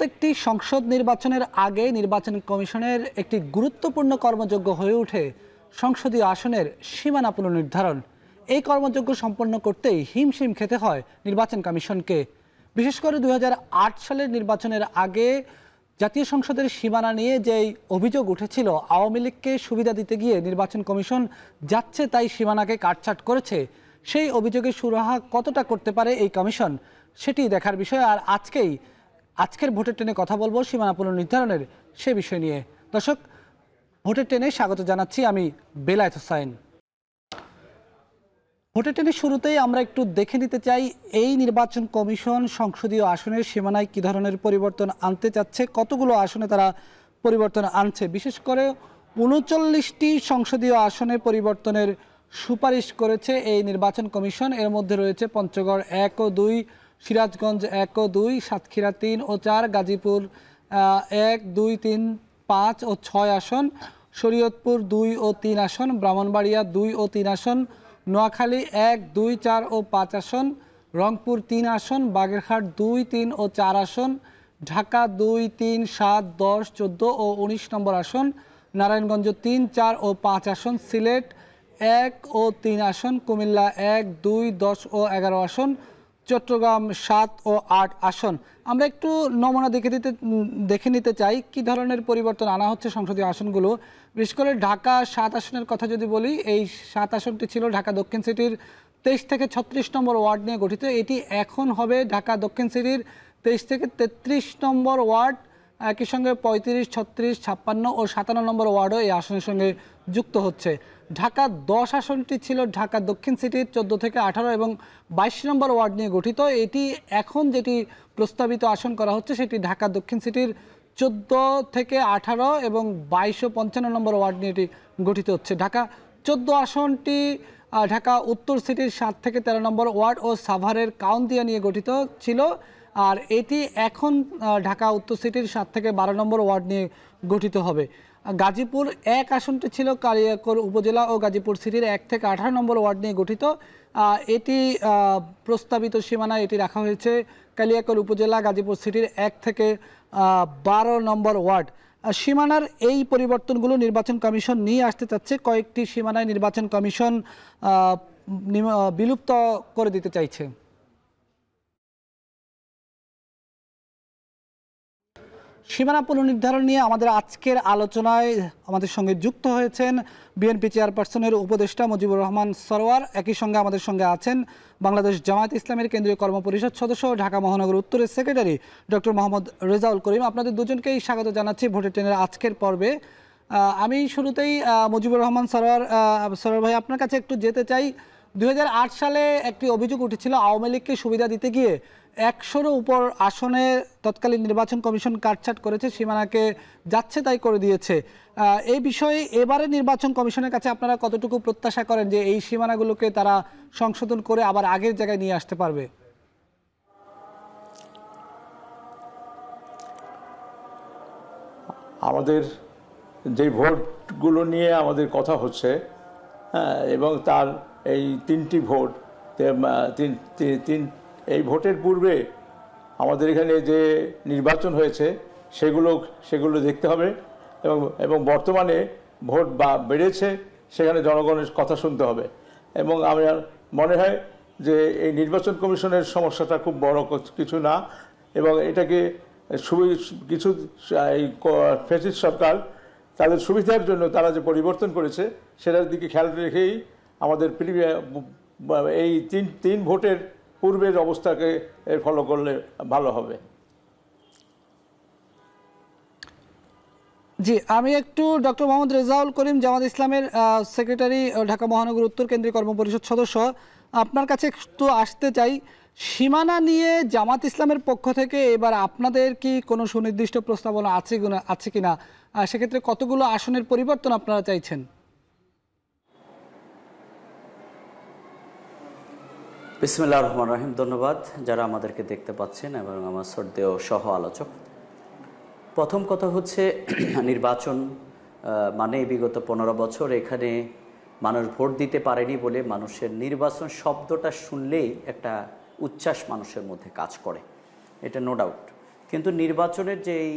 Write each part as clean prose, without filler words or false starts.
প্রত্যেকটি সংসদ নির্বাচনের আগে নির্বাচন কমিশনের একটি গুরুত্বপূর্ণ কর্মযজ্ঞ হয়ে ওঠে সংসদীয় আসনের সীমানা পুনর্নির্ধারণ। এই কর্মযজ্ঞ সম্পন্ন করতেই হিমশিম খেতে হয় নির্বাচন কমিশনকে। বিশেষ করে 2008 সালের নির্বাচনের আগে জাতীয় সংসদের সীমানা নিয়ে যেই অভিযোগ উঠেছিল, আওয়ামী লীগকে সুবিধা দিতে গিয়ে নির্বাচন কমিশন যাচ্ছে তাই সীমানাকে কাটছাঁট করেছে, সেই অভিযোগের সুরাহা কতটা করতে পারে এই কমিশন, সেটি দেখার বিষয়। আর আজকের ভোটের ট্রেনে কথা বলবো সীমানা পুনর্নির্ধারণের সে বিষয় নিয়ে। দর্শক, ভোটের ট্রেনে স্বাগত জানাচ্ছি, আমি বেলায়েত হোসাইন। ভোটের ট্রেনের শুরুতেই আমরা একটু দেখে নিতে চাই এই নির্বাচন কমিশন সংসদীয় আসনের সীমানায় কী ধরনের পরিবর্তন আনতে চাচ্ছে, কতগুলো আসনে তারা পরিবর্তন আনছে। বিশেষ করে 39টি সংসদীয় আসনে পরিবর্তনের সুপারিশ করেছে এই নির্বাচন কমিশন। এর মধ্যে রয়েছে পঞ্চগড় 1 ও 2, সিরাজগঞ্জ 1 ও 2, সাতক্ষীরা 3 ও 4, গাজীপুর 1, 2, 3, 5 ও 6 আসন, শরীয়তপুর 2 ও 3 আসন, ব্রাহ্মণবাড়িয়া 2 ও 3 আসন, নোয়াখালী 1, 2, 4 ও 5 আসন, রংপুর 3 আসন, বাগেরহাট 2, 3 ও 4 আসন, ঢাকা 2, 3, 7, 10, 14 ও 19 নম্বর আসন, নারায়ণগঞ্জ 3, 4 ও 5 আসন, সিলেট 1 ও 3 আসন, কুমিল্লা 1, 2, 10 ও 11 আসন, চট্টগ্রাম 7 ও 8 আসন। আমরা একটু নমুনা দেখে নিতে চাই কি ধরনের পরিবর্তন আনা হচ্ছে সংসদীয় আসনগুলো। বিশেষ করে ঢাকা 7 আসনের কথা যদি বলি, এই 7 আসনটি ছিল ঢাকা দক্ষিণ সিটির 23 থেকে 36 নম্বর ওয়ার্ড নিয়ে গঠিত। এটি এখন হবে ঢাকা দক্ষিণ সিটির 23 থেকে 33 নম্বর ওয়ার্ড। একই সঙ্গে 35, 36, 56 ও 57 নম্বর ওয়ার্ডও এই আসনের সঙ্গে যুক্ত হচ্ছে। ঢাকা 10 আসনটি ছিল ঢাকা দক্ষিণ সিটির 14 থেকে 18 এবং 22 নম্বর ওয়ার্ড নিয়ে গঠিত। এটি এখন যেটি প্রস্তাবিত আসন করা হচ্ছে সেটি ঢাকা দক্ষিণ সিটির 14 থেকে 18 এবং 22 ও 55 নম্বর ওয়ার্ড নিয়ে এটি গঠিত হচ্ছে। ঢাকা 14 আসনটি ঢাকা উত্তর সিটির 7 থেকে 13 নম্বর ওয়ার্ড ও সাভারের কাউন্তিয়া নিয়ে গঠিত ছিল। আর এটি এখন ঢাকা উত্তর সিটির 7 থেকে 12 নম্বর ওয়ার্ড নিয়ে গঠিত হবে। গাজীপুর 1 আসনটি ছিল কালিয়াকৈর উপজেলা ও গাজীপুর সিটির 1 থেকে 18 নম্বর ওয়ার্ড নিয়ে গঠিত। এটি প্রস্তাবিত সীমানায় এটি রাখা হয়েছে কালিয়াকৈর উপজেলা গাজীপুর সিটির 1 থেকে 12 নম্বর ওয়ার্ড। সীমানার এই পরিবর্তনগুলো নির্বাচন কমিশন নিয়ে আসতে চাচ্ছে। কয়েকটি সীমানায় নির্বাচন কমিশন বিলুপ্ত করে দিতে চাইছে। সীমানা পুনর্নির্ধারণ নিয়ে আমাদের আজকের আলোচনায় আমাদের সঙ্গে যুক্ত হয়েছেন বিএনপি চেয়ারপারসনের উপদেষ্টা মুজিবুর রহমান সরোয়ার। একই সঙ্গে আমাদের সঙ্গে আছেন বাংলাদেশ জামায়াত ইসলামের কেন্দ্রীয় কর্মপরিষদ সদস্য ঢাকা মহানগর উত্তরের সেক্রেটারি ডক্টর মোহাম্মদ রেজাউল করিম। আপনাদের দুজনকেই স্বাগত জানাচ্ছি ভোটের ট্রেনের আজকের পর্বে। আমি শুরুতেই মুজিবুর রহমান সরোয়ার ভাই, আপনার কাছে একটু যেতে চাই। 2008 সালে একটি অভিযোগ উঠেছিল আওয়ামী লীগকে সুবিধা দিতে গিয়ে 100-এরও উপর আসনে তৎকালীন নির্বাচন কমিশন কাটছাঁট করেছে, সীমানাকে যাচ্ছে তাই করে দিয়েছে। এই বিষয়ে এবারে নির্বাচন কমিশনের কাছে আপনারা কতটুকু প্রত্যাশা করেন যে এই সীমানাগুলোকে তারা সংশোধন করে আবার আগের জায়গায় নিয়ে আসতে পারবে? আমাদের যে ভোটগুলো নিয়ে আমাদের কথা হচ্ছে, এবং তার এই 3টি ভোট, এই ভোটের পূর্বে আমাদের এখানে যে নির্বাচন হয়েছে সেগুলো দেখতে হবে এবং বর্তমানে ভোট বেড়েছে সেখানে জনগণের কথা শুনতে হবে। এবং আমার মনে হয় যে এই নির্বাচন কমিশনের সমস্যাটা খুব বড় কিছু না, এবং এটাকে কিছু এই ফ্যাসিস্ট সরকার তাদের সুবিধার জন্য তারা যে পরিবর্তন করেছে সেটার দিকে খেয়াল রেখেই আমাদের এই তিন ভোটের পূর্বের অবস্থাকে ফলো করলে ভালো হবে। জি, আমি একটু ডক্টর মোহাম্মদ রেজাউল করিম, জামাত ইসলামের সেক্রেটারি, ঢাকা মহানগর উত্তর কেন্দ্রীয় কর্মপরিষদ সদস্য, আপনার কাছে একটু আসতে চাই। সীমানা নিয়ে জামাত ইসলামের পক্ষ থেকে এবার আপনাদের কি কোনো সুনির্দিষ্ট প্রস্তাবনা আছে কিনা? সেক্ষেত্রে কতগুলো আসনের পরিবর্তন আপনারা চাইছেন? বিসমিল্লাহির রহমানির রহিম। ধন্যবাদ যারা আমাদেরকে দেখতে পাচ্ছেন এবং আমার শ্রদ্ধেয় সহ আলোচক। প্রথম কথা হচ্ছে নির্বাচন মানে বিগত 15 বছর এখানে মানুষ ভোট দিতে পারেনি বলে মানুষের নির্বাচন শব্দটা শুনলেই একটা উচ্ছ্বাস মানুষের মধ্যে কাজ করে, এটা নো ডাউট। কিন্তু নির্বাচনের যেই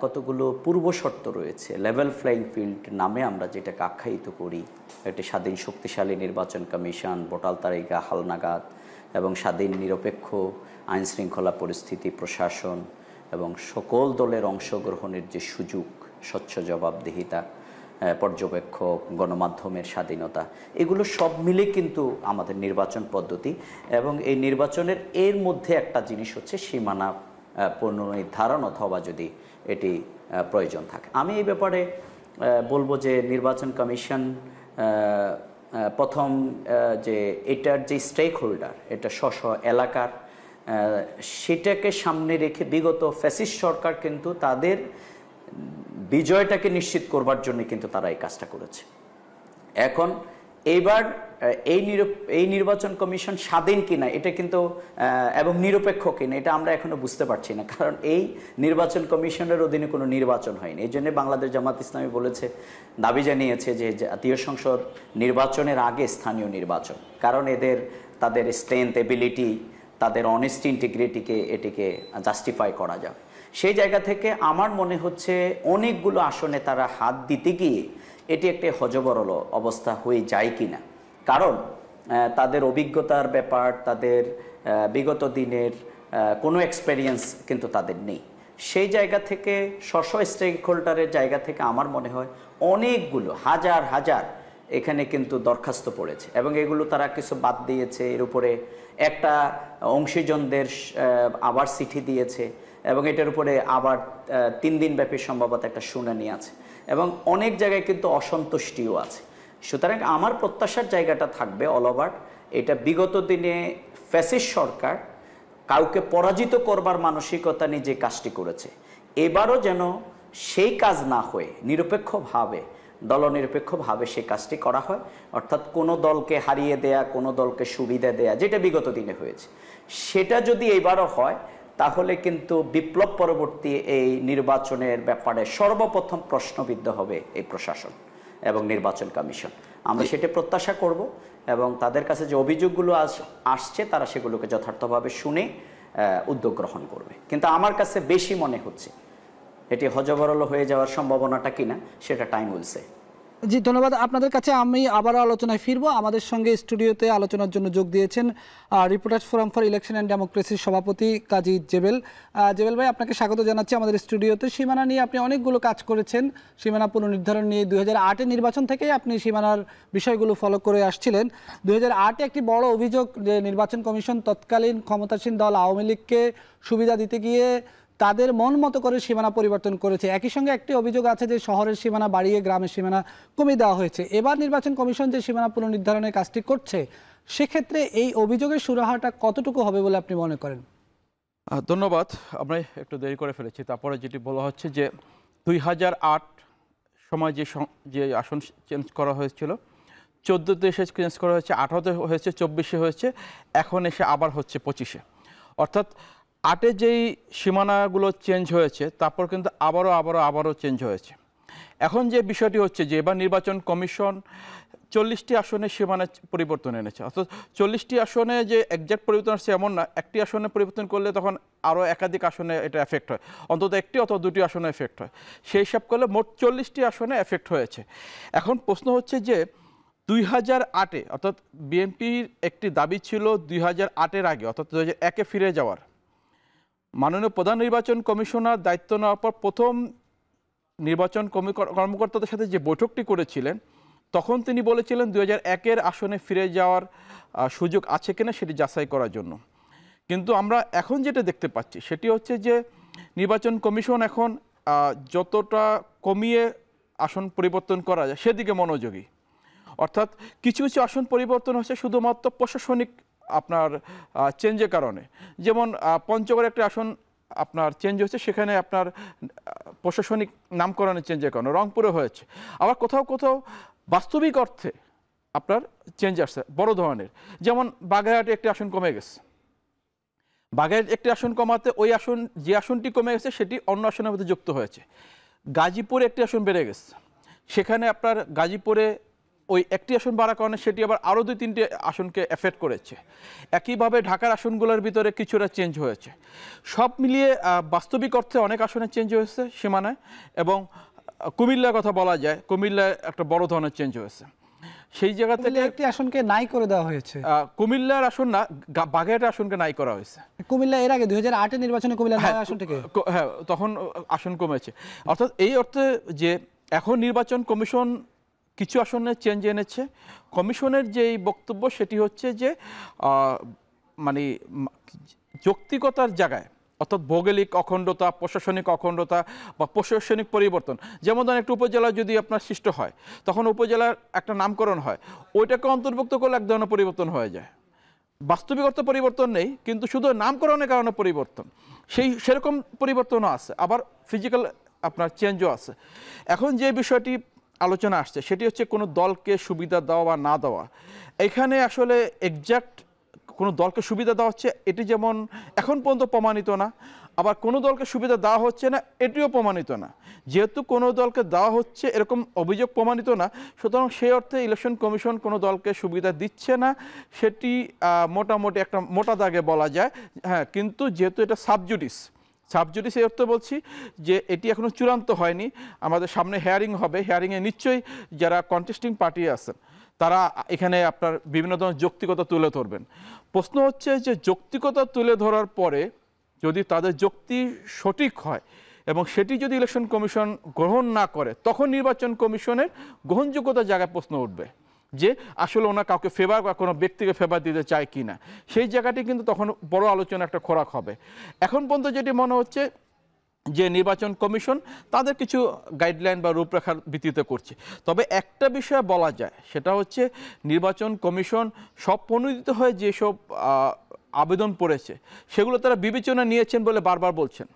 কতগুলো পূর্ব শর্ত রয়েছে, লেভেল ফ্লাইং ফিল্ড নামে আমরা যেটাকে আখ্যায়িত করি, একটি স্বাধীন শক্তিশালী নির্বাচন কমিশন, ভোটার তালিকা হালনাগাদ এবং স্বাধীন নিরপেক্ষ আইন শৃঙ্খলা পরিস্থিতি প্রশাসন এবং সকল দলের অংশগ্রহণের যে সুযোগ, স্বচ্ছ জবাবদিহিতা, পর্যবেক্ষক, গণমাধ্যমের স্বাধীনতা, এগুলো সব মিলে কিন্তু আমাদের নির্বাচন পদ্ধতি। এবং এই নির্বাচনের এর মধ্যে একটা জিনিস হচ্ছে সীমানা পুনর্নির্ধারণ অথবা যদি এটি প্রয়োজন থাকে। আমি এই ব্যাপারে বলবো যে নির্বাচন কমিশন প্রথম যে এটার যে স্টেক হোল্ডার, এটা স্ব এলাকার, সেটাকে সামনে রেখে বিগত ফ্যাসিস্ট সরকার কিন্তু তাদের বিজয়টাকে নিশ্চিত করবার জন্য কিন্তু তারা এই কাজটা করেছে। এখন এইবার এই নির্বাচন কমিশন স্বাধীন কিনা এটা কিন্তু এবং নিরপেক্ষ কিনা এটা আমরা এখনো বুঝতে পারছি না, কারণ এই নির্বাচন কমিশনের অধীনে কোনো নির্বাচন হয়নি। এই জন্য বাংলাদেশ জামাত ইসলামী বলেছে, দাবি জানিয়েছে যে জাতীয় সংসদ নির্বাচনের আগে স্থানীয় নির্বাচন, কারণ তাদের স্ট্রেংথ, এবিলিটি, তাদের অনেস্টি, ইন্টিগ্রিটিকে এটিকে জাস্টিফাই করা যায়। সেই জায়গা থেকে আমার মনে হচ্ছে অনেকগুলো আসনে তারা হাত দিতে গিয়ে এটি একটি হযবরল অবস্থা হয়ে যায় কিনা, কারণ তাদের অভিজ্ঞতার ব্যাপার, তাদের বিগত দিনের কোনো এক্সপেরিয়েন্স কিন্তু তাদের নেই। সেই জায়গা থেকে স্টেক হোল্ডারের জায়গা থেকে আমার মনে হয় অনেকগুলো হাজার হাজার এখানে কিন্তু দরখাস্ত পড়েছে এবং এগুলো তারা কিছু বাদ দিয়েছে, এর উপরে একটা অংশীজনদের আবার চিঠি দিয়েছে এবং এটার উপরে আবার 3 দিন ব্যাপী সম্ভবত একটা শুনানি আছে এবং অনেক জায়গায় কিন্তু অসন্তুষ্টিও আছে। সুতরাং আমার প্রত্যাশার জায়গাটা থাকবে অল ওভার, এটা বিগত দিনে ফ্যাসিস্ট সরকার কাউকে পরাজিত করবার মানসিকতা নিয়ে যে কাজটি করেছে, এবারও যেন সেই কাজ না হয়ে নিরপেক্ষভাবে, দলনিরপেক্ষভাবে সেই কাজটি করা হয়। অর্থাৎ কোনো দলকে হারিয়ে দেয়া, কোনো দলকে সুবিধা দেয়া, যেটা বিগত দিনে হয়েছে, সেটা যদি এবারও হয় তাহলে কিন্তু বিপ্লব পরবর্তী এই নির্বাচনের ব্যাপারে সর্বপ্রথম প্রশ্নবিদ্ধ হবে এই প্রশাসন এবং নির্বাচন কমিশন। আমরা সেটা প্রত্যাশা করব এবং তাদের কাছে যে অভিযোগগুলো আসছে তারা সেগুলোকে যথার্থভাবে শুনে উদ্যোগ গ্রহণ করবে। কিন্তু আমার কাছে বেশি মনে হচ্ছে এটি হযবরল হয়ে যাওয়ার সম্ভাবনাটা কিনা সেটা টাইম উইল সে। জি, ধন্যবাদ। আপনাদের কাছে আমি আবারও আলোচনায় ফিরবো। আমাদের সঙ্গে স্টুডিওতে আলোচনার জন্য যোগ দিয়েছেন reporters forum for election and ডেমোক্রেসির সভাপতি কাজী জেবেল। জেবেল ভাই, আপনাকে স্বাগত জানাচ্ছি আমাদের স্টুডিওতে। সীমানা নিয়ে আপনি অনেকগুলো কাজ করেছেন, সীমানা পুনর্নির্ধারণ নিয়ে 2008-এর নির্বাচন থেকেই আপনি সীমানার বিষয়গুলো ফলো করে আসছিলেন। 2008-এ একটি বড় অভিযোগ যে নির্বাচন কমিশন তৎকালীন ক্ষমতাসীন দল আওয়ামী লীগকে সুবিধা দিতে গিয়ে তাদের মন মতো করে সীমানা পরিবর্তন করেছে। একই সঙ্গে একটি অভিযোগ আছে যে শহরের সীমানা বাড়িয়ে গ্রামের সীমানা কমিয়ে দেওয়া হয়েছে। এবার নির্বাচন কমিশন যে সীমানা পুনর্নির্ধারণের কাজটি করছে, সেক্ষেত্রে এই অভিযোগের সুরাহাটা কতটুকু হবে বলে আপনি মনে করেন? ধন্যবাদ। আমরা একটু দেরি করে ফেলেছি। তারপরে যেটি বলা হচ্ছে যে 2008 সময় যে আসন চেঞ্জ করা হয়েছিল, 14তে এসে চেঞ্জ করা হয়েছে, 18তে হয়েছে, 24-এ হয়েছে, এখন এসে আবার হচ্ছে 25-এ। অর্থাৎ 8-এ যেই সীমানাগুলো চেঞ্জ হয়েছে তারপর কিন্তু আবারও চেঞ্জ হয়েছে। এখন যে বিষয়টি হচ্ছে যে এবার নির্বাচন কমিশন 40টি আসনে সীমানা পরিবর্তন এনেছে। অর্থাৎ 40টি আসনে যে একজ্যাক্ট পরিবর্তন আসছে এমন না, একটি আসনে পরিবর্তন করলে তখন আরও একাধিক আসনে এটা এফেক্ট হয়, অন্তত একটি অথবা দুটি আসনে এফেক্ট হয়। সেই হিসাব করলে মোট 40টি আসনে এফেক্ট হয়েছে। এখন প্রশ্ন হচ্ছে যে 2008-এ অর্থাৎ বিএনপির একটি দাবি ছিল 2008-এর আগে অর্থাৎ 2001-এ ফিরে যাওয়ার। মাননীয় প্রধান নির্বাচন কমিশনার দায়িত্ব নেওয়ার পর প্রথম নির্বাচন কর্মকর্তাদের সাথে যে বৈঠকটি করেছিলেন, তখন তিনি বলেছিলেন 2001-এর আসনে ফিরে যাওয়ার সুযোগ আছে কিনা সেটি যাচাই করার জন্য। কিন্তু আমরা এখন যেটা দেখতে পাচ্ছি সেটি হচ্ছে যে নির্বাচন কমিশন এখন যতটা কমিয়ে আসন পরিবর্তন করা যায় সেদিকে মনোযোগী। অর্থাৎ কিছু কিছু আসন পরিবর্তন হচ্ছে শুধুমাত্র প্রশাসনিক আপনার চেঞ্জের কারণে। যেমন পঞ্চগড়ে একটা আসন আপনার চেঞ্জ হচ্ছে, সেখানে আপনার প্রশাসনিক নামকরণের চেঞ্জের কারণে। রংপুরে হয়েছে। আবার কোথাও কোথাও বাস্তবিক অর্থে আপনার চেঞ্জ আসছে বড় ধরনের। যেমন বাগেরহাটে একটি আসন কমে গেছে, বাগেরহাট একটি আসন কমাতে ওই আসন যে আসনটি কমে গেছে সেটি অন্য আসনের মধ্যে যুক্ত হয়েছে। গাজীপুরে একটি আসন বেড়ে গেছে, সেখানে আপনার গাজীপুরে ওই একটি আসন বাড়ার কারণে সেটি আবার আরও 2-3টি আসনকে এফেক্ট করেছে। একইভাবে ঢাকার আসনগুলোর ভিতরে কিছুটা চেঞ্জ হয়েছে। সব মিলিয়ে বাস্তবিক অর্থে অনেক আসনে চেঞ্জ হয়েছে সীমানায়, এবং কুমিল্লার কথা বলা যায়, কুমিল্লায় একটা বড় ধরনের চেঞ্জ হয়েছে। সেই জায়গা থেকে একটি আসনকে নাই করে দেওয়া হয়েছে। কুমিল্লার আসন না, বাগেরহাটের আসনকে নাই করা হয়েছে। কুমিল্লা এর আগে 2008 নির্বাচনে কুমিল্লা 9 আসন থেকে হ্যাঁ, তখন আসন কমেছে। অর্থাৎ এই অর্থে যে এখন নির্বাচন কমিশন কিছু আসনে চেঞ্জ এনেছে। কমিশনের যেই বক্তব্য সেটি হচ্ছে যে মানে যৌক্তিকতার জায়গায়, অর্থাৎ ভৌগোলিক অখণ্ডতা, প্রশাসনিক অখণ্ডতা বা প্রশাসনিক পরিবর্তন, যেমন ধরেন একটা উপজেলা যদি আপনার সৃষ্ট হয়, তখন উপজেলার একটা নামকরণ হয়, ওইটাকে অন্তর্ভুক্ত করলে এক ধরনের পরিবর্তন হয়ে যায়। বাস্তবিক অর্থে পরিবর্তন নেই, কিন্তু শুধু নামকরণের কারণে পরিবর্তন, সেরকম পরিবর্তনও আছে, আবার ফিজিক্যাল আপনার চেঞ্জও আছে। এখন যে বিষয়টি আলোচনা আসছে সেটি হচ্ছে কোনো দলকে সুবিধা দেওয়া বা না দেওয়া। এখানে আসলে এক্সাক্ট কোনো দলকে সুবিধা দেওয়া হচ্ছে এটি যেমন এখন পর্যন্ত প্রমাণিত না, আবার কোনো দলকে সুবিধা দেওয়া হচ্ছে না এটিও প্রমাণিত না। যেহেতু কোনো দলকে দেওয়া হচ্ছে এরকম অভিযোগ প্রমাণিত না, সুতরাং সেই অর্থে ইলেকশন কমিশন কোনো দলকে সুবিধা দিচ্ছে না, সেটি মোটামুটি একটা মোটা দাগে বলা যায়। হ্যাঁ, কিন্তু যেহেতু এটা সাবজুডিস এই অর্থে বলছি যে এটি এখনও চূড়ান্ত হয়নি, আমাদের সামনে হেয়ারিং হবে, হেয়ারিংয়ে নিশ্চয়ই যারা কন্টেস্টিং পার্টি আছেন তারা এখানে আপনার বিভিন্ন ধরনের যৌক্তিকতা তুলে ধরবেন। প্রশ্ন হচ্ছে যে যৌক্তিকতা তুলে ধরার পরে যদি তাদের যুক্তি সঠিক হয় এবং সেটি যদি ইলেকশন কমিশন গ্রহণ না করে, তখন নির্বাচন কমিশনের গ্রহণযোগ্যতার জায়গায় প্রশ্ন উঠবে যে আসলে ওনার কাউকে ফেভার বা কোনো ব্যক্তিকে ফেভার দিতে চায় কি না। সেই জায়গাটি কিন্তু তখন বড় আলোচনা একটা খোরাক হবে। এখন পর্যন্ত যেটি মনে হচ্ছে যে নির্বাচন কমিশন তাদের কিছু গাইডলাইন বা রূপরেখার ভিত্তিতে করছে। তবে একটা বিষয় বলা যায়, সেটা হচ্ছে নির্বাচন কমিশন সব প্রণোদিত হয়ে যেসব আবেদন পড়েছে সেগুলো তারা বিবেচনা নিয়েছেন বলে বারবার বলছেন,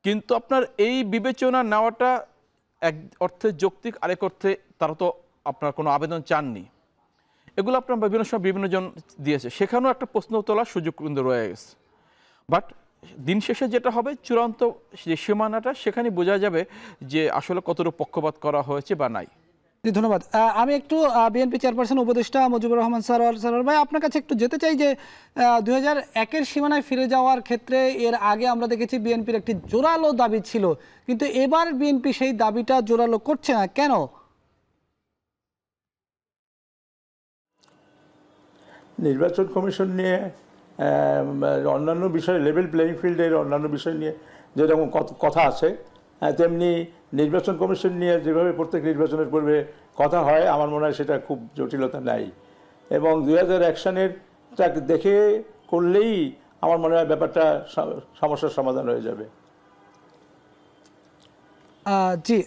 কিন্তু আপনার এই বিবেচনা নেওয়াটা এক অর্থে যৌক্তিক, আরেক অর্থে তারা তো আপনার কোনো আবেদন চাননি। এগুলো আপনার বিভিন্ন সময় বিভিন্ন জন দিয়েছে, সেখানেও একটা প্রশ্ন তোলার সুযোগ কিন্তু রয়ে গেছে। বাট দিন শেষে যেটা হবে, চূড়ান্ত যে সীমানাটা সেখানে বোঝা যাবে যে আসলে কতটুকু পক্ষপাত করা হয়েছে বা নাই। জি, ধন্যবাদ। আমি একটু বিএনপি চেয়ারপারসন উপদেষ্টা মুজিবুর রহমান সরোয়ার ভাই আপনার কাছে একটু যেতে চাই যে 2001-এর সীমানায় ফিরে যাওয়ার ক্ষেত্রে এর আগে আমরা দেখেছি বিএনপির একটি জোরালো দাবি ছিল, কিন্তু এবার বিএনপি সেই দাবিটা জোরালো করছে না, কেন? নির্বাচন কমিশন নিয়ে অন্যান্য বিষয়, লেভেল প্লেয়িং ফিল্ডের অন্যান্য বিষয় নিয়ে যেরকম কথা আছে, তেমনি নির্বাচন কমিশন নিয়ে যেভাবে প্রত্যেক নির্বাচনের পূর্বে কথা হয়, আমার মনে হয় সেটা খুব জটিলতা নাই। এবং 2001 সনের দেখে করলেই আমার মনে হয় ব্যাপারটা সমস্যার সমাধান হয়ে যাবে। জি,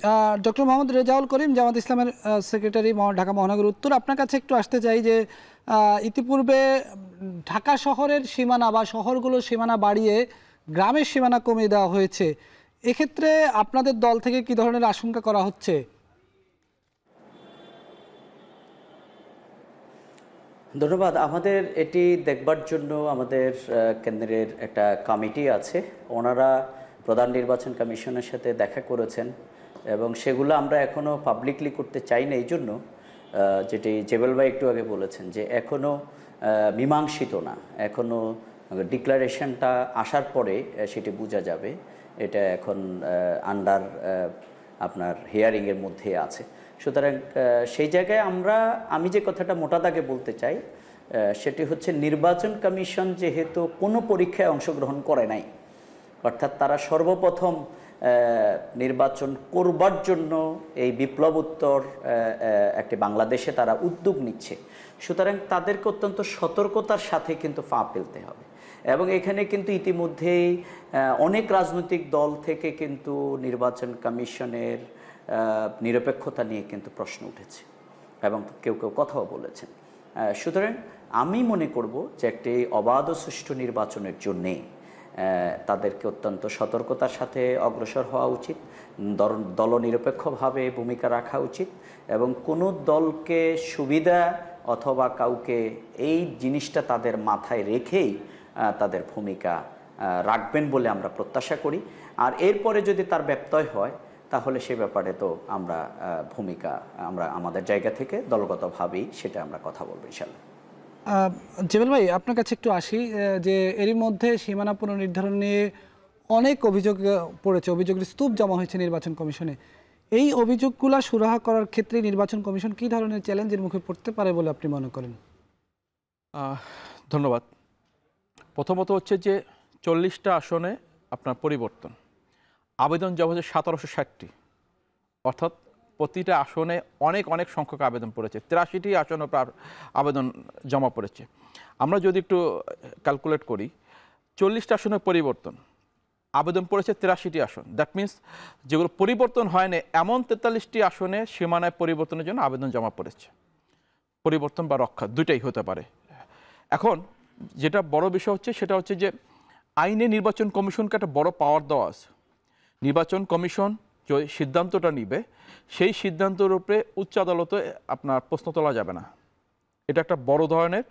ডক্টর মোহাম্মদ রেজাউল করিম, জামাত ইসলামের সেক্রেটারি, ঢাকা মহানগর উত্তর, আপনার কাছে একটু আসতে চাই যে ইতিপূর্বে ঢাকা শহরের সীমানা বা শহরগুলোর সীমানা বাড়িয়ে গ্রামের সীমানা কমিয়ে দেওয়া হয়েছে, এক্ষেত্রে আপনাদের দল থেকে কি ধরনের আশঙ্কা করা হচ্ছে? ধন্যবাদ। আমাদের এটি দেখবার জন্য আমাদের কেন্দ্রের একটা কমিটি আছে, ওনারা প্রধান নির্বাচন কমিশনের সাথে দেখা করেছেন এবং সেগুলো আমরা এখনও পাবলিকলি করতে চাই না, এই জন্য যেটি জেবেল ভাই একটু আগে বলেছেন যে এখনও মীমাংসিত না, এখনও ডিক্লারেশনটা আসার পরে সেটি বোঝা যাবে। এটা এখন আন্ডার আপনার হিয়ারিংয়ের মধ্যে আছে। সুতরাং সেই জায়গায় আমি যে কথাটা মোটা দাগে বলতে চাই সেটি হচ্ছে নির্বাচন কমিশন যেহেতু কোনো পরীক্ষায় অংশগ্রহণ করে নাই, অর্থাৎ তারা সর্বপ্রথম নির্বাচন করবার জন্য এই বিপ্লবোত্তর একটি বাংলাদেশে তারা উদ্যোগ নিচ্ছে, সুতরাং তাদেরকে অত্যন্ত সতর্কতার সাথে কিন্তু পা ফেলতে হবে। এবং এখানে কিন্তু ইতিমধ্যেই অনেক রাজনৈতিক দল থেকে কিন্তু নির্বাচন কমিশনের নিরপেক্ষতা নিয়ে কিন্তু প্রশ্ন উঠেছে এবং কেউ কেউ কথাও বলেছেন। সুতরাং আমি মনে করব যে একটি অবাধ ও সুষ্ঠু নির্বাচনের জন্যে তাদেরকে অত্যন্ত সতর্কতার সাথে অগ্রসর হওয়া উচিত, দলনিরপেক্ষভাবে ভূমিকা রাখা উচিত এবং কোনো দলকে সুবিধা অথবা কাউকে এই জিনিসটা তাদের মাথায় রেখেই তাদের ভূমিকা রাখবেন বলে আমরা প্রত্যাশা করি। আর এরপরে যদি তার ব্যত্যয় হয় তাহলে সে ব্যাপারে তো আমরা আমরা আমাদের জায়গা থেকে দলগতভাবেই সেটা আমরা কথা বলবো ইনশাআল্লাহ। জেবেল ভাই, আপনার কাছে একটু আসি, যে এরই মধ্যে সীমানা পুনর্নির্ধারণ নিয়ে অনেক অভিযোগ পড়েছে, অভিযোগের স্তূপ জমা হয়েছে নির্বাচন কমিশনে। এই অভিযোগগুলো সুরাহা করার ক্ষেত্রে নির্বাচন কমিশন কী ধরনের চ্যালেঞ্জের মুখে পড়তে পারে বলে আপনি মনে করেন? ধন্যবাদ। প্রথমত হচ্ছে যে 40টা আসনে আপনার পরিবর্তন, আবেদন জমা হচ্ছে 1760টি, অর্থাৎ প্রতিটা আসনে অনেক অনেক সংখ্যক আবেদন পড়েছে। 83টি আসনে আবেদন জমা পড়েছে। আমরা যদি একটু ক্যালকুলেট করি, 40টা আসনের পরিবর্তন, আবেদন পড়েছে 83টি আসন। দ্যাট মিন্স যেগুলো পরিবর্তন হয়নি এমন 43টি আসনে সীমানায় পরিবর্তনের জন্য আবেদন জমা পড়েছে। পরিবর্তন বা রক্ষা দুইটাই হতে পারে। এখন যেটা বড় বিষয় হচ্ছে সেটা হচ্ছে যে আইনে নির্বাচন কমিশনকে একটা বড় পাওয়ার দেওয়া আছে। নির্বাচন কমিশন যে সিদ্ধান্তটা নিবে সেই সিদ্ধান্তের উপরে উচ্চ আদালতে আপনার প্রশ্ন তোলা যাবে না। এটা একটা বড় ধরনের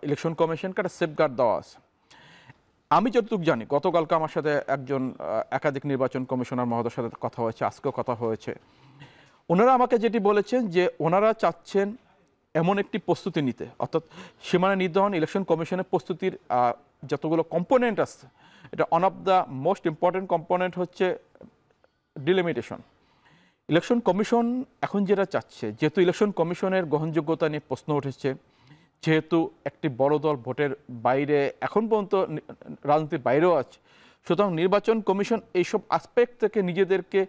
ইলেকশন কমিশনকে একটা সেফগার্ড দেওয়া আছে। আমি যতটুকু জানি, গতকালকে আমার সাথে একজন একাধিক নির্বাচন কমিশনার মহোদয়ের সাথে কথা হয়েছে, আজকেও কথা হয়েছে। ওনারা আমাকে যেটি বলেছেন যে ওনারা চাচ্ছেন এমন একটি প্রস্তুতি নিতে, অর্থাৎ সীমানা নির্ধারণ ইলেকশন কমিশনের প্রস্তুতির যতগুলো কম্পোনেন্ট আছে, এটা one of the most important component হচ্ছে ডিলিমিটেশন। ইলেকশন কমিশন এখন যেটা চাচ্ছে, যেহেতু ইলেকশন কমিশনের গ্রহণযোগ্যতা নিয়ে প্রশ্ন উঠেছে, যেহেতু একটি বড় দল ভোটের বাইরে এখন পর্যন্ত রাজনীতির বাইরেও আছে, সুতরাং নির্বাচন কমিশন এইসব আসপেক্ট থেকে নিজেদেরকে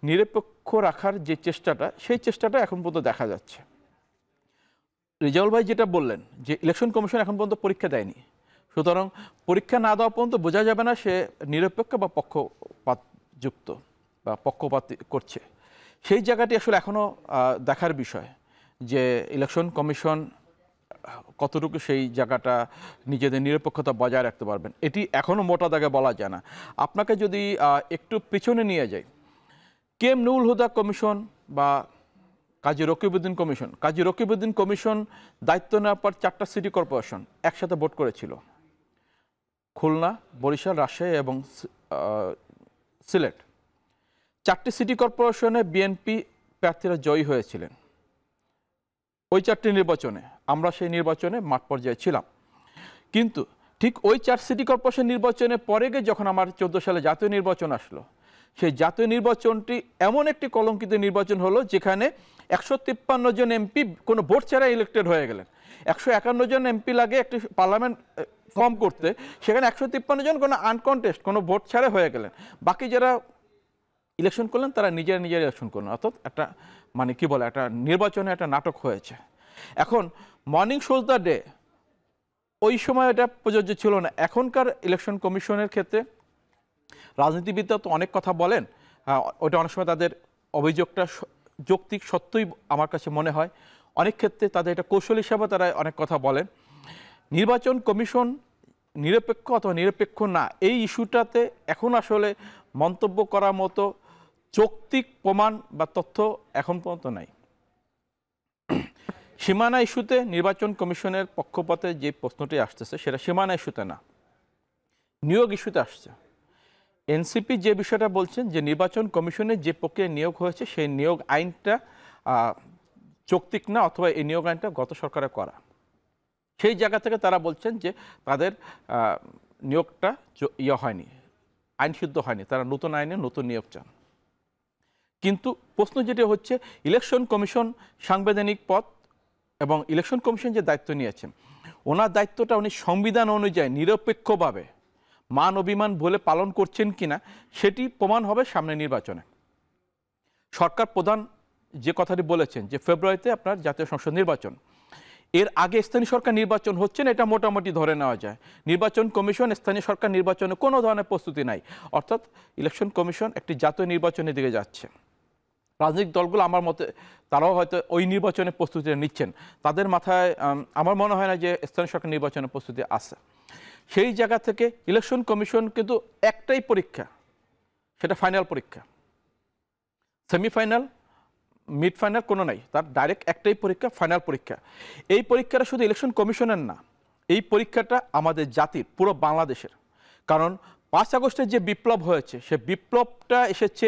নিরপেক্ষ রাখার যে চেষ্টাটা, সেই চেষ্টাটা এখন পর্যন্ত দেখা যাচ্ছে। রেজাউল ভাই যেটা বললেন যে ইলেকশন কমিশন এখন পর্যন্ত পরীক্ষা দেয়নি, সুতরাং পরীক্ষা না দেওয়া পর্যন্ত বোঝা যাবে না সে নিরপেক্ষ বা পক্ষপাতযুক্ত বা পক্ষপাত করছে। সেই জায়গাটি আসলে এখনও দেখার বিষয় যে ইলেকশন কমিশন কতটুকু সেই জায়গাটা নিজেদের নিরপেক্ষতা বজায় রাখতে পারবেন, এটি এখনও মোটা দাগে বলা যায় না। আপনাকে যদি একটু পিছনে নিয়ে যাই, কেএম নুরুল হুদা কমিশন বা কাজী রকিবউদ্দিন কমিশন, কাজী রকিবউদ্দিন কমিশন দায়িত্ব নেওয়ার পর 4টা সিটি কর্পোরেশন একসাথে ভোট করেছিল, খুলনা, বরিশাল, রাজশাহী এবং সিলেট। 4টি সিটি কর্পোরেশনে বিএনপি প্রার্থীরা জয়ী হয়েছিলেন। ওই 4টি নির্বাচনে আমরা সেই নির্বাচনে মাঠ পর্যায়ে ছিলাম। কিন্তু ঠিক ওই 4 সিটি কর্পোরেশন নির্বাচনে পরে গিয়ে যখন আমার 14 সালে জাতীয় নির্বাচন আসলো, সেই জাতীয় নির্বাচনটি এমন একটি কলঙ্কিত নির্বাচন হলো যেখানে 153 জন এমপি কোনো ভোট ছাড়া ইলেক্টেড হয়ে গেলেন। 151 জন এমপি লাগে একটি পার্লামেন্ট ফর্ম করতে, সেখানে 153 জন কোনো আনকন্টেস্ট কোনো ভোট ছাড়া হয়ে গেলেন। বাকি যারা ইলেকশন করলেন তারা নিজেরা ইলেকশন করলেন, অর্থাৎ একটা মানে কি বলে একটা নির্বাচনে একটা নাটক হয়েছে। এখন মর্নিং শোজ দ্য ডে, ওই সময় এটা প্রযোজ্য ছিল না। এখনকার ইলেকশন কমিশনের ক্ষেত্রে রাজনীতিবিদরা তো অনেক কথা বলেন, ওটা অনেক সময় তাদের অভিযোগটা যৌক্তিক সত্যই আমার কাছে মনে হয়, অনেক ক্ষেত্রে তাদের এটা কৌশল হিসাবে তারা অনেক কথা বলেন। নির্বাচন কমিশন নিরপেক্ষ অথবা নিরপেক্ষ না, এই ইস্যুটাতে এখন আসলে মন্তব্য করার মতো যৌক্তিক প্রমাণ বা তথ্য এখন পর্যন্ত নাই। সীমানা ইস্যুতে নির্বাচন কমিশনের পক্ষপাতে যে প্রশ্নটি আসতেছে সেটা সীমানা ইস্যুতে না, নিয়োগ ইস্যুতে আসছে। এনসিপি যে বিষয়টা বলছেন যে নির্বাচন কমিশনের যে প্রক্রিয়া নিয়োগ হয়েছে সেই নিয়োগ আইনটা যৌক্তিক না, অথবা এই নিয়োগ আইনটা গত সরকারের করা। সেই জায়গা থেকে তারা বলছেন যে তাদের নিয়োগটা হয়নি, আইনসিদ্ধ হয়নি, তারা নতুন আইনে নতুন নিয়োগ চান। কিন্তু প্রশ্ন যেটা হচ্ছে, ইলেকশন কমিশন সাংবিধানিক পদ এবং ইলেকশন কমিশন যে দায়িত্ব নিয়েছেন, ওনার দায়িত্বটা উনি সংবিধান অনুযায়ী নিরপেক্ষভাবে মান অভিমান বলে পালন করছেন কিনা সেটি প্রমাণ হবে সামনে নির্বাচনে। সরকার প্রধান যে কথাটি বলেছেন যে ফেব্রুয়ারিতে আপনার জাতীয় সংসদ নির্বাচন, এর আগে স্থানীয় সরকার নির্বাচন হচ্ছে না, এটা মোটামুটি ধরে নেওয়া যায়। নির্বাচন কমিশন স্থানীয় সরকার নির্বাচনে কোনো ধরনের প্রস্তুতি নাই, অর্থাৎ ইলেকশন কমিশন একটি জাতীয় নির্বাচনের দিকে যাচ্ছে। রাজনৈতিক দলগুলো আমার মতে তারাও হয়তো ওই নির্বাচনের প্রস্তুতি নিচ্ছেন, তাদের মাথায় আমার মনে হয় না যে স্থানীয় সরকার নির্বাচনের প্রস্তুতি আছে। সেই জায়গা থেকে ইলেকশন কমিশন কিন্তু একটাই পরীক্ষা, সেটা ফাইনাল পরীক্ষা, সেমিফাইনাল মিড ফাইনাল কোনো নাই, তার ডাইরেক্ট একটাই পরীক্ষা, ফাইনাল পরীক্ষা। এই পরীক্ষাটা শুধু ইলেকশন কমিশনের না, এই পরীক্ষাটা আমাদের জাতির, পুরো বাংলাদেশের। কারণ 5 আগস্টের যে বিপ্লব হয়েছে, সে বিপ্লবটা এসেছে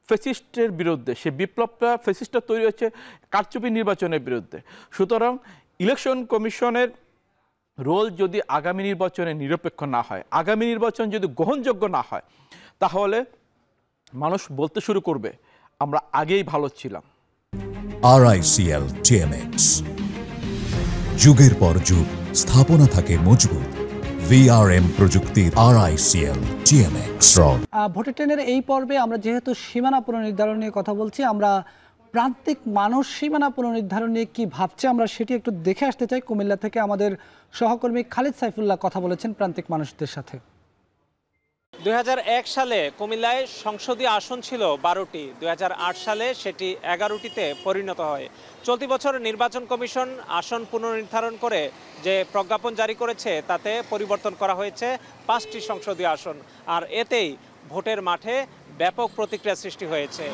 ফ্যাসিস্টের বিরুদ্ধে, সে বিপ্লবটা ফ্যাসিস্টটা তৈরি হচ্ছে কারচুপি নির্বাচনের বিরুদ্ধে। সুতরাং ইলেকশন কমিশনের রোল যদি আগামী নির্বাচনে নিরপেক্ষ না হয়, আগামী নির্বাচন যদি গ্রহণযোগ্য না হয়, তাহলে মানুষ বলতে শুরু করবে আমরা আগেই ভালো ছিলাম। RICL TMX, যুগের পর যুগ স্থাপনা থাকে মজবুত। VRM প্রযুক্তির RICL TMX রড। ভোটের ট্রেনের এই পর্বে আমরা যেহেতু সীমানা পুনর্নির্ধারণ নিয়ে কথা বলছি, আমরা প্রান্তিক মানুষ সীমানা পুনর্নির্ধারণ নিয়ে কি ভাবছে আমরা সেটি একটু দেখে আসতে চাই। কুমিল্লা থেকে আমাদের সহকর্মী খালিদ সাইফুল্লাহ কথা বলেছেন প্রান্তিক মানুষদের সাথে। 2001 সালে কুমিল্লায় সংসদীয় আসন ছিল 12টি, 2008 সালে সেটি 11টিতে পরিণত হয়। চলতি বছর নির্বাচন কমিশন আসন পুনর্নির্ধারণ করে যে প্রজ্ঞাপন জারি করেছে তাতে পরিবর্তন করা হয়েছে 5টি সংসদীয় আসন, আর এতেই ভোটের মাঠে ব্যাপক প্রতিক্রিয়া সৃষ্টি হয়েছে।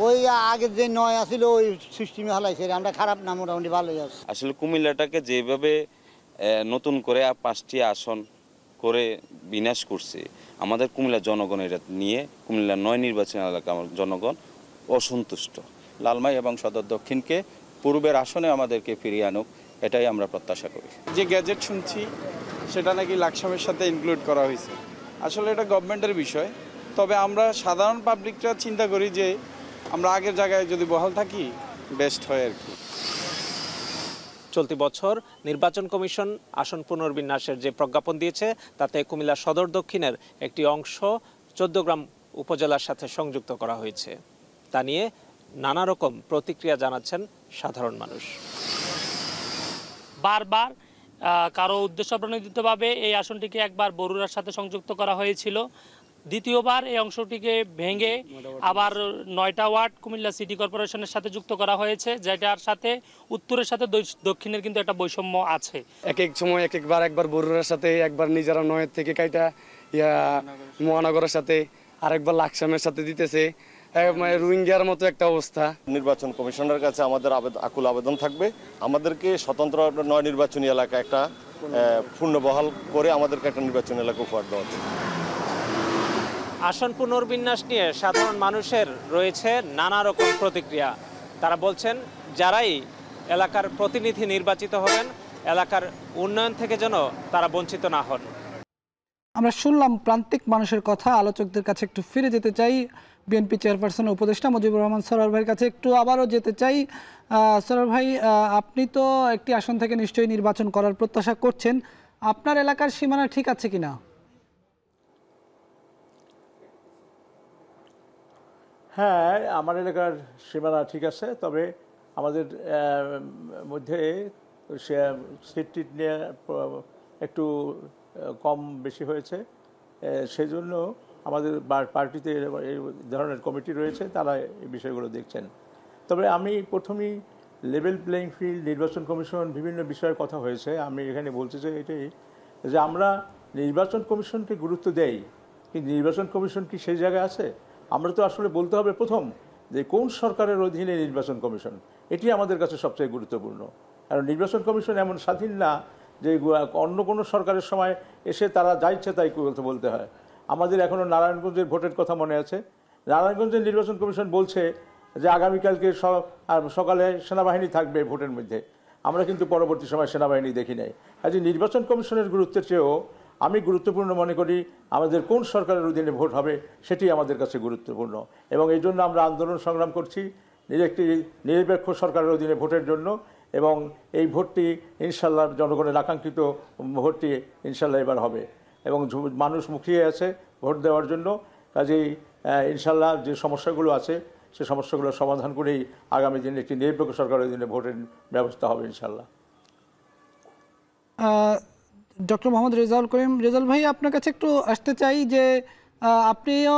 ওই আগের যে নয় আসছিল ওই সিস্টেমে হালাইছে, আমরা খারাপ না, মোটামুটি ভালোই আছে। আসলে কুমিল্লাটাকে যেভাবে নতুন করে 5টি আসন করে বিনাশ করছে, আমাদের কুমিল্লা জনগণের নিয়ে কুমিল্লা 9 নির্বাচন এলাকা আমার জনগণ অসন্তুষ্ট। লালমাই এবং সদর দক্ষিণকে পূর্বের আসনে আমাদেরকে ফিরিয়ে আনুক, এটাই আমরা প্রত্যাশা করি। যে গ্যাজেট শুনছি সেটা নাকি লাকসামের সাথে ইনক্লুড করা হয়েছে, আসলে এটা গভর্নমেন্টের বিষয়। তবে আমরা সাধারণ পাবলিকরা চিন্তা করি যে আমরা আগের জায়গায় যদি বহাল থাকি বেস্ট হয় আর কি। চলতি বছর নির্বাচন কমিশন আসন পুনর্বিন্যাসের যে প্রজ্ঞাপন দিয়েছে তাতে কুমিল্লা সদর দক্ষিণের একটি অংশ 14 গ্রাম উপজেলার সাথে সংযুক্ত করা হয়েছে। তা নিয়ে নানা রকম প্রতিক্রিয়া জানাচ্ছেন সাধারণ মানুষ। বারবার কারো উদ্দেশ্য প্রণোদিতভাবে এই আসনটিকে একবার বরুড়ার সাথে সংযুক্ত করা হয়েছিল, দ্বিতীয়বার এই অংশটিকে ভেঙে আবার 9টা ওয়ার্ড কুমিল্লা সিটি কর্পোরেশনের সাথে যুক্ত করা হয়েছে, যেটার সাথে উত্তরের সাথে দক্ষিণের কিন্তু একটা বৈষম্য আছে। এক এক সময় একবার বরুড়ার সাথে, একবার নিজেরা নয়ের থেকে কাইটা মহানগরের সাথে, আরেকবার লাকসামের সাথে দিতেছে, রোহিঙ্গার মতো একটা অবস্থা। নির্বাচন কমিশনের কাছে আমাদের আকুল আবেদন থাকবে, আমাদেরকে স্বতন্ত্র 9 নির্বাচনী এলাকা একটা পূর্ণবহাল করে আমাদেরকে একটা নির্বাচনী এলাকা উপহার দেওয়া হবে। আসন পুনর্বিন্যাস নিয়ে সাধারণ মানুষের রয়েছে নানা রকম প্রতিক্রিয়া। তারা বলছেন যারাই এলাকার প্রতিনিধি নির্বাচিত হবেন, এলাকার উন্নয়ন থেকে যেন তারা বঞ্চিত না হন। আমরা শুনলাম প্রান্তিক মানুষের কথা। আলোচকদের কাছে একটু ফিরে যেতে চাই। বিএনপি চেয়ারপারসনের উপদেষ্টা মুজিবুর রহমান সরোয়ার ভাইয়ের কাছে একটু আবারও যেতে চাই। সরোয়ার ভাই, আপনি তো একটি আসন থেকে নিশ্চয়ই নির্বাচন করার প্রত্যাশা করছেন, আপনার এলাকার সীমানা ঠিক আছে কিনা? হ্যাঁ, আমার এলাকার সীমানা ঠিক আছে, তবে আমাদের মধ্যে সিট নিয়ে একটু কম বেশি হয়েছে। সেই জন্য আমাদের পার্টিতে এই ধরনের কমিটি রয়েছে, তারা এই বিষয়গুলো দেখছেন। তবে আমি প্রথমেই লেভেল প্লেইং ফিল্ড, নির্বাচন কমিশন, বিভিন্ন বিষয়ে কথা হয়েছে। আমি এখানে বলতে চাই এটাই যে আমরা নির্বাচন কমিশনকে গুরুত্ব দেই, কিন্তু নির্বাচন কমিশন কি সেই জায়গায় আছে? আমরা তো আসলে বলতে হবে প্রথম যে কোন সরকারের অধীনে নির্বাচন কমিশন, এটি আমাদের কাছে সবচেয়ে গুরুত্বপূর্ণ। কারণ নির্বাচন কমিশন এমন স্বাধীন না যে অন্য কোনো সরকারের সময় এসে তারা যা ইচ্ছে তাই বলতে হয়। আমাদের এখনও নারায়ণগঞ্জের ভোটের কথা মনে আছে। নারায়ণগঞ্জের নির্বাচন কমিশন বলছে যে আগামীকালকে সকালে সেনাবাহিনী থাকবে ভোটের মধ্যে। আমরা কিন্তু পরবর্তী সময় সেনাবাহিনী দেখি নাই। কাজে নির্বাচন কমিশনের গুরুত্বের চেয়েও আমি গুরুত্বপূর্ণ মনে করি আমাদের কোন সরকারের অধীনে ভোট হবে সেটি আমাদের কাছে গুরুত্বপূর্ণ, এবং এই জন্য আমরা আন্দোলন সংগ্রাম করছি একটি নিরপেক্ষ সরকারের অধীনে ভোটের জন্য। এবং এই ভোটটি ইনশাল্লাহ জনগণের আকাঙ্ক্ষিত ভোটটি ইনশাল্লাহ এবার হবে, এবং মানুষ মুখিয়ে আছে ভোট দেওয়ার জন্য। কাজেই ইনশাল্লাহ যে সমস্যাগুলো আছে সে সমস্যাগুলো সমাধান করেই আগামী দিনে একটি নিরপেক্ষ সরকারের অধীনে ভোটের ব্যবস্থা হবে ইনশাল্লাহ। ডক্টর মোহাম্মদ রেজাউল করিম, রেজাউল ভাই আপনার কাছে একটু আসতে চাই যে আপনিও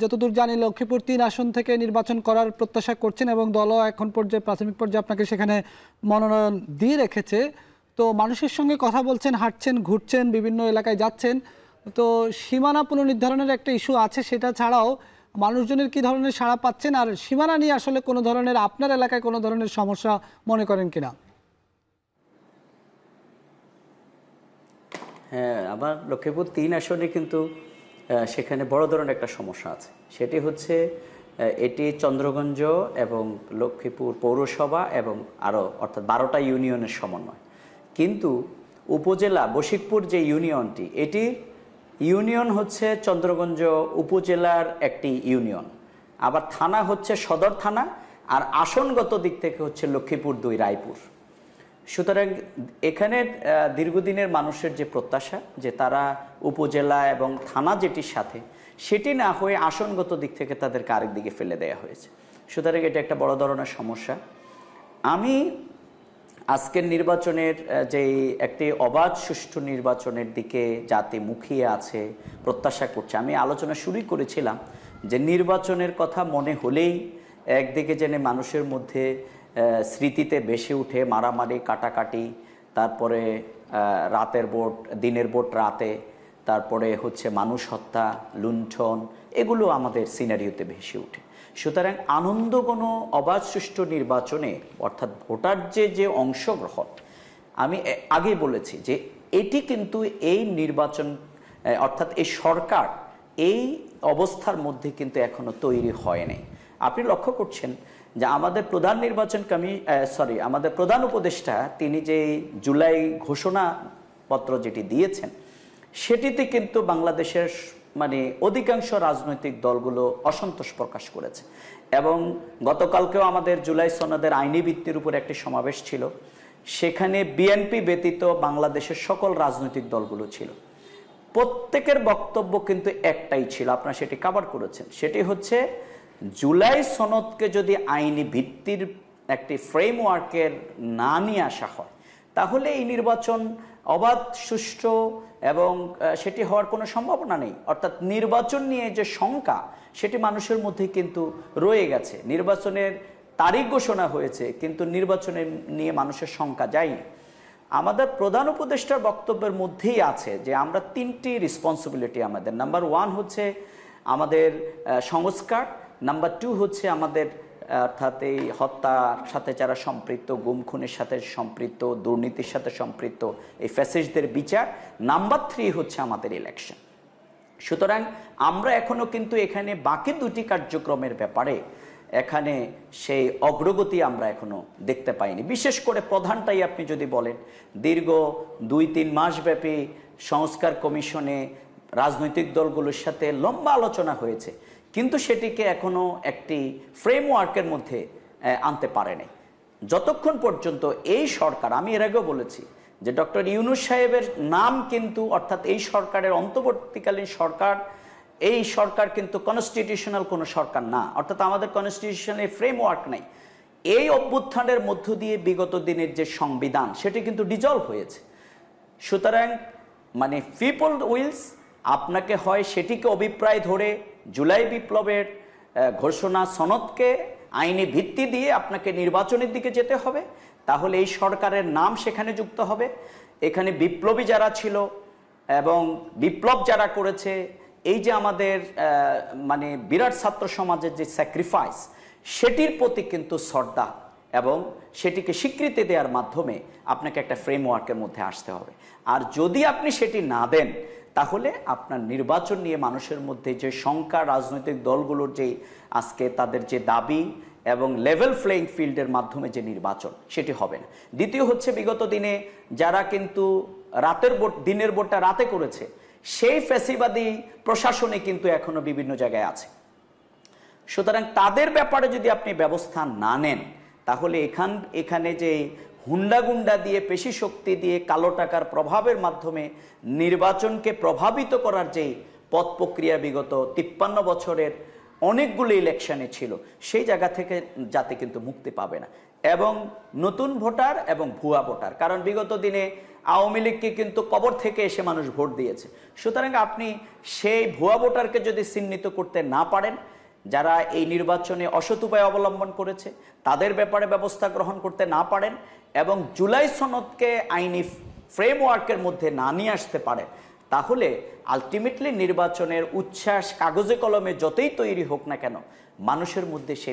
যতদূর জানি লক্ষ্মীপুর 3 আসন থেকে নির্বাচন করার প্রত্যাশা করছেন, এবং দলও এখন পর্যায়ে প্রাথমিক পর্যায়ে আপনাকে সেখানে মনোনয়ন দিয়ে রেখেছে। তো মানুষের সঙ্গে কথা বলছেন, হাঁটছেন, ঘুরছেন, বিভিন্ন এলাকায় যাচ্ছেন, তো সীমানা পুনর্নির্ধারণের একটা ইস্যু আছে, সেটা ছাড়াও মানুষজনের কি ধরনের সাড়া পাচ্ছেন, আর সীমানা নিয়ে আসলে কোনো ধরনের আপনার এলাকায় কোনো ধরনের সমস্যা মনে করেন কিনা? হ্যাঁ, আমার লক্ষ্মীপুর 3 আসনে কিন্তু সেখানে বড় ধরনের একটা সমস্যা আছে। সেটি হচ্ছে এটি চন্দ্রগঞ্জ এবং লক্ষ্মীপুর পৌরসভা এবং আরও অর্থাৎ 12টা ইউনিয়নের সমন্বয়। কিন্তু উপজেলা বশিকপুর যে ইউনিয়নটি, এটি ইউনিয়ন হচ্ছে চন্দ্রগঞ্জ উপজেলার একটি ইউনিয়ন, আবার থানা হচ্ছে সদর থানা, আর আসনগত দিক থেকে হচ্ছে লক্ষ্মীপুর 2 রায়পুর। সুতরাং এখানে দীর্ঘদিনের মানুষের যে প্রত্যাশা যে তারা উপজেলা এবং থানা যেটির সাথে, সেটি না হয়ে আসনগত দিক থেকে তাদেরকে আরেক দিকে ফেলে দেওয়া হয়েছে। সুতরাং এটা একটা বড় ধরনের সমস্যা। আমি আজকের নির্বাচনের যেই একটি অবাধ সুষ্ঠু নির্বাচনের দিকে জাতি মুখিয়ে আছে, প্রত্যাশা করছে, আমি আলোচনা শুরুই করেছিলাম যে নির্বাচনের কথা মনে হলেই একদিকে যেন মানুষের মধ্যে স্মৃতিতে ভেসে উঠে মারামারি, কাটাকাটি, তারপরে রাতের ভোট, দিনের ভোট রাতে, তারপরে হচ্ছে মানুষ হত্যা, লুণ্ঠন, এগুলো আমাদের সিনারিওতে ভেসে ওঠে। সুতরাং আনন্দ কোনো অবাধ সুষ্ঠু নির্বাচনে অর্থাৎ ভোটার যে অংশগ্রহণ, আমি আগেই বলেছি যে এটি কিন্তু এই নির্বাচন অর্থাৎ এই সরকার এই অবস্থার মধ্যে কিন্তু এখনো তৈরি হয়নি। আপনি লক্ষ্য করছেন যে আমাদের প্রধান নির্বাচন আমাদের প্রধান উপদেষ্টা তিনি যে জুলাই ঘোষণাপত্র যেটি দিয়েছেন, সেটিতে কিন্তু বাংলাদেশের মানে অধিকাংশ রাজনৈতিক দলগুলো অসন্তোষ প্রকাশ করেছে। এবং গতকালকেও আমাদের জুলাই সনদের আইনি ভিত্তির উপর একটি সমাবেশ ছিল, সেখানে বিএনপি ব্যতীত বাংলাদেশের সকল রাজনৈতিক দলগুলো ছিল। প্রত্যেকের বক্তব্য কিন্তু একটাই ছিল, আপনারা সেটি কভার করেছেন, সেটি হচ্ছে জুলাই সনদকে যদি আইনি ভিত্তির একটি ফ্রেমওয়ার্কের না নিয়ে আসা হয়, তাহলে এই নির্বাচন অবাধ সুষ্ঠু এবং সেটি হওয়ার কোনো সম্ভাবনা নেই। অর্থাৎ নির্বাচন নিয়ে যে শঙ্কা, সেটি মানুষের মধ্যে কিন্তু রয়ে গেছে। নির্বাচনের তারিখ ঘোষণা হয়েছে, কিন্তু নির্বাচনের নিয়ে মানুষের শঙ্কা যায়নি। আমাদের প্রধান উপদেষ্টার বক্তব্যের মধ্যেই আছে যে আমরা 3টি রেসপন্সিবিলিটি আমাদের, নাম্বার 1 হচ্ছে আমাদের সংস্কার, নাম্বার 2 হচ্ছে আমাদের অর্থাৎ এই হত্যার সাথে যারা সম্পৃক্ত, গুম খুনের সাথে সম্পৃক্ত, দুর্নীতির সাথে সম্পৃক্ত এই ফ্যাসিস্টদের বিচার, নাম্বার 3 হচ্ছে আমাদের ইলেকশন। সুতরাং আমরা এখনো কিন্তু এখানে বাকি 2টি কার্যক্রমের ব্যাপারে এখানে সেই অগ্রগতি আমরা এখনো দেখতে পাইনি। বিশেষ করে প্রধানটাই আপনি যদি বলেন, দীর্ঘ 2-3 মাস ব্যাপী সংস্কার কমিশনে রাজনৈতিক দলগুলোর সাথে লম্বা আলোচনা হয়েছে, কিন্তু সেটিকে এখনো একটি ফ্রেমওয়ার্কের মধ্যে আনতে পারেনি। যতক্ষণ পর্যন্ত এই সরকার, আমি এর আগেও বলেছি যে ডক্টর ইউনূস সাহেবের নাম কিন্তু অর্থাৎ এই সরকারের অন্তর্বর্তীকালীন সরকার, এই সরকার কিন্তু কনস্টিটিউশনাল কোনো সরকার না, অর্থাৎ আমাদের কনস্টিটিউশনাল ফ্রেমওয়ার্ক নাই। এই অভ্যুত্থানের মধ্য দিয়ে বিগত দিনের যে সংবিধান, সেটি কিন্তু ডিজলভ হয়েছে। সুতরাং মানে পিপল উইলস, আপনাকে হয় সেটিকে অভিপ্রায় ধরে জুলাই বিপ্লবের ঘোষণা সনদকে আইনি ভিত্তি দিয়ে আপনাকে নির্বাচনের দিকে যেতে হবে, তাহলে এই সরকারের নাম সেখানে যুক্ত হবে। এখানে বিপ্লবী যারা ছিল এবং বিপ্লব যারা করেছে, এই যে আমাদের মানে বিরাট ছাত্র সমাজের যে স্যাক্রিফাইস, সেটির প্রতি কিন্তু শ্রদ্ধা এবং সেটিকে স্বীকৃতি দেওয়ার মাধ্যমে আপনাকে একটা ফ্রেমওয়ার্কের মধ্যে আসতে হবে। আর যদি আপনি সেটি না দেন, তাহলে আপনার নির্বাচন নিয়ে মানুষের মধ্যে যে শঙ্কা, রাজনৈতিক দলগুলোর যে আজকে তাদের যে দাবি এবং লেভেল প্লেইং ফিল্ডের মাধ্যমে যে নির্বাচন, সেটি হবে না। দ্বিতীয় হচ্ছে বিগত দিনে যারা কিন্তু রাতের ভোট, দিনের ভোটটা রাতে করেছে, সেই ফ্যাসিবাদী প্রশাসনে কিন্তু এখনো বিভিন্ন জায়গায় আছে। সুতরাং তাদের ব্যাপারে যদি আপনি ব্যবস্থা না নেন, তাহলে এখানে যে হুন্ডাগুন্ডা দিয়ে, পেশি শক্তি দিয়ে, কালো টাকার প্রভাবের মাধ্যমে নির্বাচনকে প্রভাবিত করার যে পথ প্রক্রিয়া বিগত 53 বছরের অনেকগুলো ইলেকশনে ছিল, সেই জায়গা থেকে জাতি কিন্তু মুক্তি পাবে না। এবং নতুন ভোটার এবং ভুয়া ভোটার, কারণ বিগত দিনে আওয়ামী লীগকে কিন্তু কবর থেকে এসে মানুষ ভোট দিয়েছে। সুতরাং আপনি সেই ভুয়া ভোটারকে যদি চিহ্নিত করতে না পারেন, যারা এই নির্বাচনে অসৎ উপায় অবলম্বন করেছে, তাদের ব্যাপারে ব্যবস্থা গ্রহণ করতে না পারেন এবং জুলাই সনদকে আইনি ফ্রেমওয়ার্কের মধ্যে না নিয়ে আসতে পারেন, তাহলে আলটিমেটলি নির্বাচনের উচ্ছ্বাস কাগজে কলমে যতই তৈরি হোক না কেন, মানুষের মধ্যে সে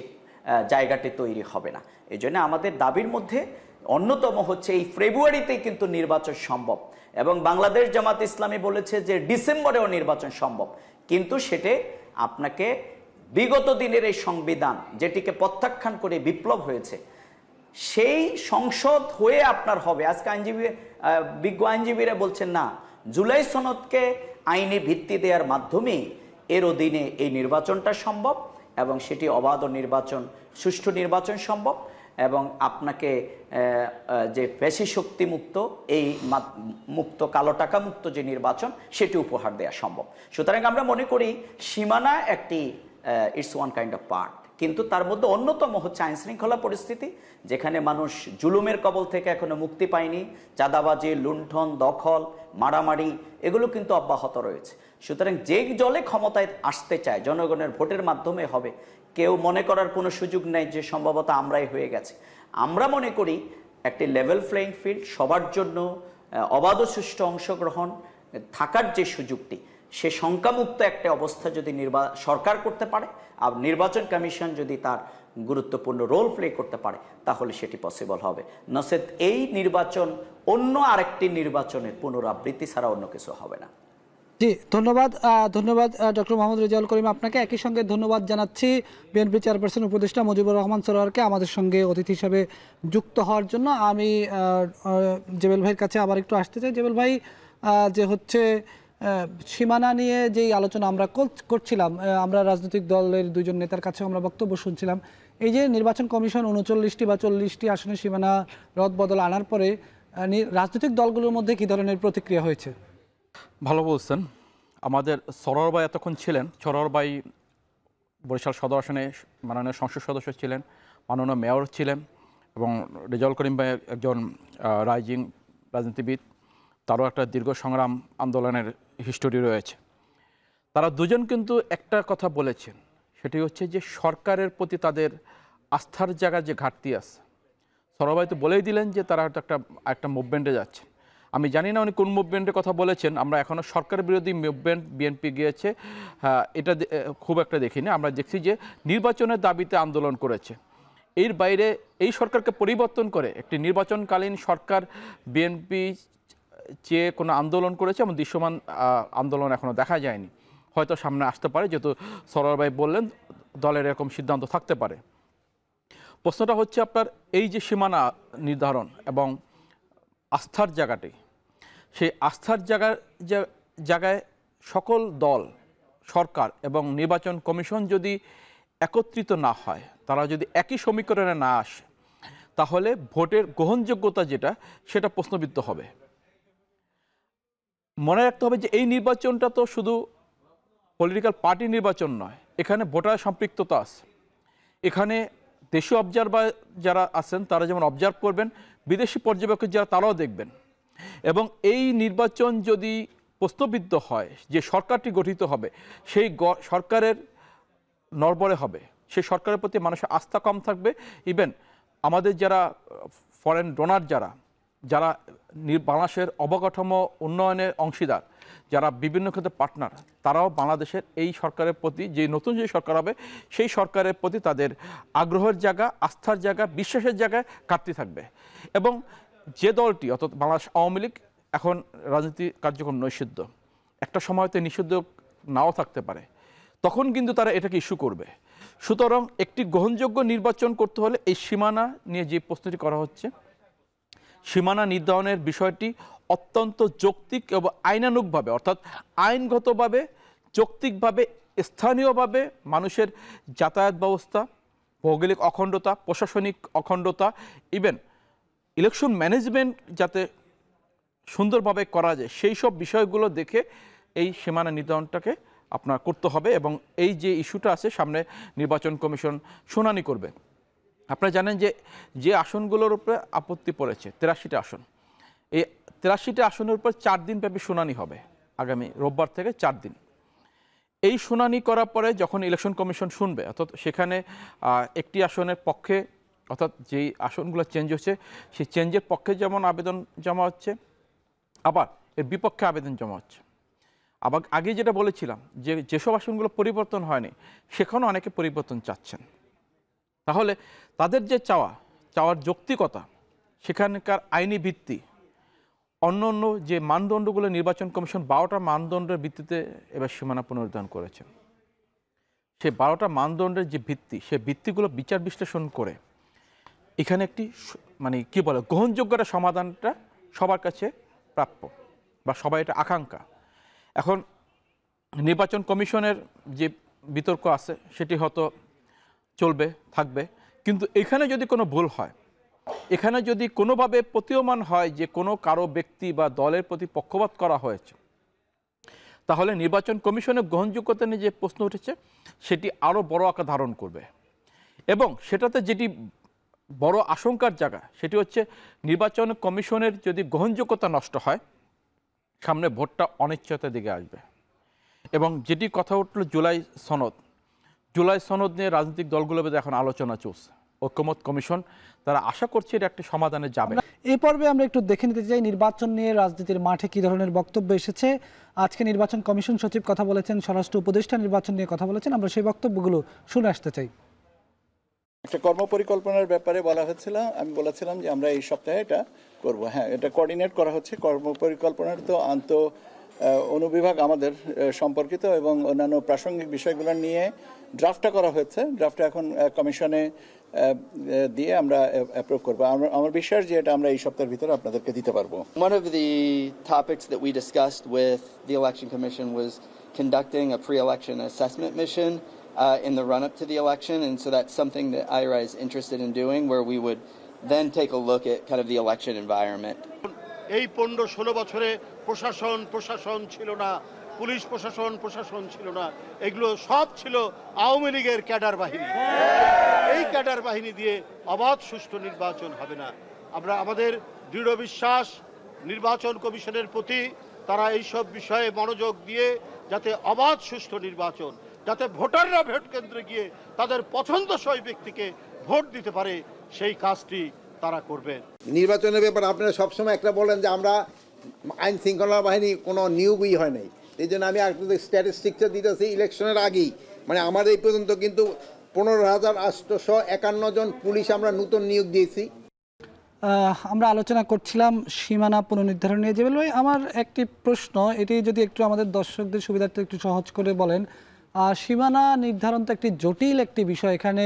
জায়গাটি তৈরি হবে না। এই জন্য আমাদের দাবির মধ্যে অন্যতম হচ্ছে এই ফেব্রুয়ারিতেই কিন্তু নির্বাচন সম্ভব, এবং বাংলাদেশ জামাত ইসলামী বলেছে যে ডিসেম্বরেও নির্বাচন সম্ভব, কিন্তু সেটা আপনাকে বিগত দিনের এই সংবিধান যেটিকে প্রত্যাখ্যান করে বিপ্লব হয়েছে সেই সংসদ হয়ে আপনার হবে। আজকে বিজ্ঞ আইনজীবীরা বলছেন না, জুলাই সনদকে আইনি ভিত্তি দেওয়ার মাধ্যমে এর অধীনে এই নির্বাচনটা সম্ভব এবং সেটি অবাধ নির্বাচন, সুষ্ঠু নির্বাচন সম্ভব এবং আপনাকে যে পেশি শক্তি মুক্ত এই মুক্ত কালো টাকা মুক্ত যে নির্বাচন সেটি উপহার দেওয়া সম্ভব। সুতরাং আমরা মনে করি সীমানা একটি it's one kind of part, কিন্তু তার মধ্যে অন্যতম হচ্ছে আইন শৃঙ্খলা পরিস্থিতি, যেখানে মানুষ জুলুমের কবল থেকে এখনো মুক্তি পায়নি। চাঁদাবাজি, লুণ্ঠন, দখল, মারামারি এগুলো কিন্তু অব্যাহত রয়েছে। সুতরাং যে দলে ক্ষমতায় আসতে চায় জনগণের ভোটের মাধ্যমে হবে, কেউ মনে করার কোনো সুযোগ নেই যে সম্ভবত আমরাই হয়ে গেছে। আমরা মনে করি একটি লেভেল প্লেইং ফিল্ড, সবার জন্য অবাধ সুষ্ঠু অংশগ্রহণ থাকার যে সুযোগটি, সে শঙ্কামুক্ত একটা অবস্থা যদি সরকার করতে পারে আর নির্বাচন কমিশন যদি তার গুরুত্বপূর্ণ রোল প্লে করতে পারে তাহলে সেটি পসিবল হবে। নচেত এই নির্বাচন অন্য আরেকটি নির্বাচনের পুনরাবৃত্তি ছাড়া অন্য কিছু হবে না। জি, ধন্যবাদ ডক্টর মোহাম্মদ রেজাউল করিম আপনাকে। একই সঙ্গে ধন্যবাদ জানাচ্ছি বিএনপি চেয়ারপারসন উপদেষ্টা মুজিবুর রহমান সরোয়ারকে আমাদের সঙ্গে অতিথি হিসাবে যুক্ত হওয়ার জন্য। আমি জেবেল ভাইয়ের কাছে আবার একটু আসতে চাই। জেবেল ভাই, যে হচ্ছে সীমানা নিয়ে যেই আলোচনা আমরা করছিলাম, আমরা রাজনৈতিক দলের দুইজন নেতার কাছে আমরা বক্তব্য শুনছিলাম, এই যে নির্বাচন কমিশন 39টি বা 40টি আসনের সীমানা রদবদল আনার পরে রাজনৈতিক দলগুলোর মধ্যে কী ধরনের প্রতিক্রিয়া হয়েছে? ভালো বলছেন। আমাদের সরোয়ার ভাই এতক্ষণ ছিলেন। সরোয়ার ভাই বরিশাল সদর আসনে মাননীয় সংসদ সদস্য ছিলেন, মাননীয় মেয়র ছিলেন এবং রেজাউল করিম ভাই একজন রাইজিং রাজনীতিবিদ, তারও একটা দীর্ঘ সংগ্রাম আন্দোলনের হিস্টোরি রয়েছে। তারা দুজন কিন্তু একটা কথা বলেছেন, সেটি হচ্ছে যে সরকারের প্রতি তাদের আস্থার জায়গার যে ঘাটতি আছে। সরোয়ার ভাই তো বলেই দিলেন যে তারা হয়তো একটা মুভমেন্টে যাচ্ছে। আমি জানি না উনি কোন মুভমেন্টের কথা বলেছেন। আমরা এখনও সরকার বিরোধী মুভমেন্ট বিএনপি গিয়েছে এটা খুব একটা দেখিনি। আমরা দেখছি যে নির্বাচনের দাবিতে আন্দোলন করেছে। এর বাইরে এই সরকারকে পরিবর্তন করে একটি নির্বাচনকালীন সরকার বিএনপি চেয়ে কোনো আন্দোলন করেছে এমন দৃশ্যমান আন্দোলন এখনও দেখা যায়নি। হয়তো সামনে আসতে পারে, যেহেতু সরোয়ার ভাই বললেন দলের এরকম সিদ্ধান্ত থাকতে পারে। প্রশ্নটা হচ্ছে আপনার এই যে সীমানা নির্ধারণ এবং আস্থার জায়গাটি, সেই আস্থার জায়গায় সকল দল, সরকার এবং নির্বাচন কমিশন যদি একত্রিত না হয়, তারা যদি একই সমীকরণে না আসে, তাহলে ভোটের গ্রহণযোগ্যতা যেটা সেটা প্রশ্নবিদ্ধ হবে। মনে রাখতে হবে যে এই নির্বাচনটা তো শুধু পলিটিক্যাল পার্টি নির্বাচন নয়, এখানে ভোটার সম্পৃক্ততা আছে। এখানে দেশীয় অবজারভার যারা আছেন তারা যেমন অবজার্ভ করবেন, বিদেশি পর্যবেক্ষক যারা তারাও দেখবেন। এবং এই নির্বাচন যদি প্রশ্নবিদ্ধ হয়, যে সরকারটি গঠিত হবে সেই সরকারের নড়বড়ে হবে, সেই সরকারের প্রতি মানুষের আস্থা কম থাকবে। ইভেন আমাদের যারা ফরেন ডোনার যারা বাংলাদেশের অবকাঠামো উন্নয়নের অংশীদার, যারা বিভিন্ন ক্ষেত্রে পার্টনার, তারাও বাংলাদেশের এই সরকারের প্রতি, যে নতুন যে সরকার হবে সেই সরকারের প্রতি তাদের আগ্রহের জায়গা, আস্থার জায়গা, বিশ্বাসের জায়গায় ঘাটতি থাকবে। এবং যে দলটি, অর্থাৎ বাংলাদেশ আওয়ামী লীগ এখন রাজনীতি কার্যক্রম নিষিদ্ধ, একটা সময়তে নিষিদ্ধ নাও থাকতে পারে, তখন কিন্তু তারা এটাকে ইস্যু করবে। সুতরাং একটি গ্রহণযোগ্য নির্বাচন করতে হলে এই সীমানা নিয়ে যে প্রশ্নটি করা হচ্ছে, সীমানা নির্ধারণের বিষয়টি অত্যন্ত যৌক্তিক এবং আইনানুগভাবে, অর্থাৎ আইনগতভাবে, যৌক্তিকভাবে, স্থানীয়ভাবে মানুষের যাতায়াত ব্যবস্থা, ভৌগোলিক অখণ্ডতা, প্রশাসনিক অখণ্ডতা, ইভেন ইলেকশন ম্যানেজমেন্ট যাতে সুন্দরভাবে করা যায়, সেই সব বিষয়গুলো দেখে এই সীমানা নির্ধারণটাকে আপনার করতে হবে। এবং এই যে ইস্যুটা আছে, সামনে নির্বাচন কমিশন শুনানি করবে। আপনারা জানেন যে আসনগুলোর উপরে আপত্তি পড়েছে 83টা আসন, এই 83টা আসনের উপর 4 দিনব্যাপী শুনানি হবে আগামী রোববার থেকে 4 দিন। এই শুনানি করার পরে যখন ইলেকশন কমিশন শুনবে, অর্থাৎ সেখানে একটি আসনের পক্ষে, অর্থাৎ যেই আসনগুলো চেঞ্জ হচ্ছে সেই চেঞ্জের পক্ষে যেমন আবেদন জমা হচ্ছে, আবার এর বিপক্ষে আবেদন জমা হচ্ছে। আবার আগে যেটা বলেছিলাম যে যেসব আসনগুলো পরিবর্তন হয়নি সেখানেও অনেকে পরিবর্তন চাচ্ছেন। তাহলে তাদের যে চাওয়ার যৌক্তিকতা, সেখানকার আইনি ভিত্তি, অন্য অন্য যে মানদণ্ডগুলো নির্বাচন কমিশন 12টা মানদণ্ডের ভিত্তিতে এবার সীমানা পুনরুদ্ধারণ করেছেন, সেই 12টা মানদণ্ডের যে ভিত্তি, সে ভিত্তিগুলো বিচার বিশ্লেষণ করে এখানে একটি মানে কি বলে গ্রহণযোগ্যতা সমাধানটা সবার কাছে প্রাপ্য বা সবাই এটা আকাঙ্ক্ষা। এখন নির্বাচন কমিশনের যে বিতর্ক আছে সেটি হয়তো চলবে, থাকবে, কিন্তু এখানে যদি কোনো ভুল হয়, এখানে যদি কোনোভাবে প্রতীয়মান হয় যে কোনো কারো ব্যক্তি বা দলের প্রতি পক্ষপাত করা হয়েছে, তাহলে নির্বাচন কমিশনের গ্রহণযোগ্যতা নিয়ে যে প্রশ্ন উঠেছে সেটি আরও বড় আকার ধারণ করবে। এবং সেটাতে যেটি বড় আশঙ্কার জায়গা সেটি হচ্ছে নির্বাচন কমিশনের যদি গ্রহণযোগ্যতা নষ্ট হয়, সামনে ভোটটা অনিশ্চয়তার দিকে আসবে। এবং যেটি কথা উঠল জুলাই সনদ নিয়ে রাজনৈতিক দলগুলোর মধ্যে এখন আলোচনা চলছে। ঐকমত্য কমিশন তারা আশা করছে এটা একটা সমাধানে যাবে। এই পর্বে আমরা একটু দেখে নিতে চাই নির্বাচন নিয়ে রাজনীতির মাঠে কি ধরনের বক্তব্য এসেছে। আজকে নির্বাচন কমিশন সচিব কথা বলেছেন, স্বরাষ্ট্র উপদেষ্টা নির্বাচন নিয়ে কথা বলেছেন, আমরা সেই বক্তব্যগুলো শুনে আসতে চাই। একটা কর্মপরিকল্পনার ব্যাপারে বলা হচ্ছিল, আমি বলেছিলাম যে আমরা এই সপ্তাহে এটা করব। হ্যাঁ, এটা কোঅর্ডিনেট করা হচ্ছে। কর্মপরিকল্পনার তো অনুবিভাগ আমাদের সম্পর্কিত এবং অন্যান্য প্রাসঙ্গিক বিষয়গুলো নিয়ে ড্রাফটটা করা হয়েছে। ড্রাফটটা এখন কমিশনে দিয়ে আমরা অ্যাপ্রুভ করবো। আমার বিশ্বাস যে এটা আমরা এই সপ্তাহের ভিতরে আপনাদেরকে দিতে পারবো। One of the topics that we discussed with the Election Commission was conducting a pre-election assessment mission in the run-up to the election, and so that's something that IRA is interested in doing, where we would then take a look at kind of the election environment. এই 15-16 বছরে প্রশাসন ছিল না, police প্রশাসন ছিল না, এগুলো সব ছিল আওয়ামী লীগের ক্যাডার বাহিনী। এই ক্যাডার বাহিনী দিয়ে অবাধ সুষ্ঠু নির্বাচন হবে না। আমাদের দৃঢ় বিশ্বাস নির্বাচন কমিশনের প্রতি, তারা এইসব বিষয়ে মনোযোগ দিয়ে যাতে অবাধ সুষ্ঠু নির্বাচন, যাতে ভোটাররা ভোট কেন্দ্রে গিয়ে তাদের পছন্দসই ব্যক্তিকে ভোট দিতে পারে, সেই কাজটি তারা করবেন। নির্বাচনের ব্যাপারে আপনারা সবসময় একটা বলেন যে আমরা আইন শৃঙ্খলা বাহিনী কোনো নিয়োগই হয় নাই, এই জন্য আমি আপনাদের স্ট্যাটিস্টিক্সটা দিতেছি ইলেকশনের আগেই, মানে আমার এই পর্যন্ত কিন্তু 15,851 জন পুলিশ আমরা নতুন নিয়োগ দিয়েছি। আমরা আলোচনা করছিলাম সীমানা পুনর্নির্ধারণ নিয়ে। জেবেল ভাই, আমার একটি প্রশ্ন, এটি যদি একটু আমাদের দর্শকদের সুবিধার্থে একটু সহজ করে বলেন। সীমানা নির্ধারণ তো একটি জটিল একটি বিষয়, এখানে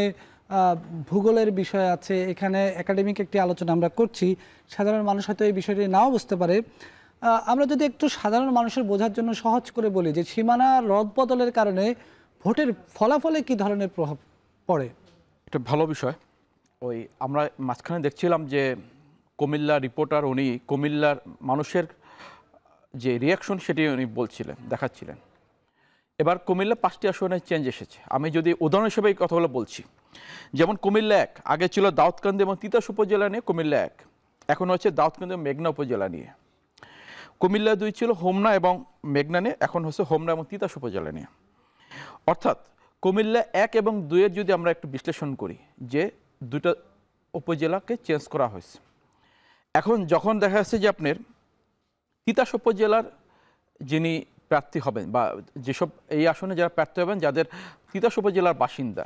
ভূগোলের বিষয় আছে, এখানে একাডেমিক একটি আলোচনা আমরা করছি, সাধারণ মানুষ হয়তো এই বিষয়টি নাও বুঝতে পারে। আমরা যদি একটু সাধারণ মানুষের বোঝার জন্য সহজ করে বলি যে সীমানা রদবদলের কারণে ভোটের ফলাফলে কি ধরনের প্রভাব পড়ে? এটা ভালো বিষয়। আমরা মাঝখানে দেখছিলাম যে কুমিল্লা রিপোর্টার, উনি কুমিল্লার মানুষের যে রিয়াকশন সেটি উনি দেখাচ্ছিলেন। এবার কুমিল্লা 5টি আসনে চেঞ্জ এসেছে। আমি যদি উদাহরণ হিসেবে এই কথাগুলো বলছি, যেমন কুমিল্লা 1 আগে ছিল দাউদকান্দি এবং তিতাস উপজেলা নিয়ে কুমিল্লা 1, এখন হচ্ছে দাউদকান্দি এবং মেঘনা উপজেলা নিয়ে। কুমিল্লা 2 ছিল হোমনা এবং মেঘনা নিয়ে, এখন হচ্ছে হোমনা এবং তিতাস উপজেলা নিয়ে। অর্থাৎ কুমিল্লা 1 এবং 2 যদি আমরা একটু বিশ্লেষণ করি যে 2টা উপজেলাকে চেঞ্জ করা হয়েছে। এখন যখন দেখা যাচ্ছে যে আপনার তিতাস উপজেলার যিনি প্রার্থী হবেন বা যেসব এই আসনে যারা প্রার্থী হবেন যাদের তিতাস উপজেলার বাসিন্দা,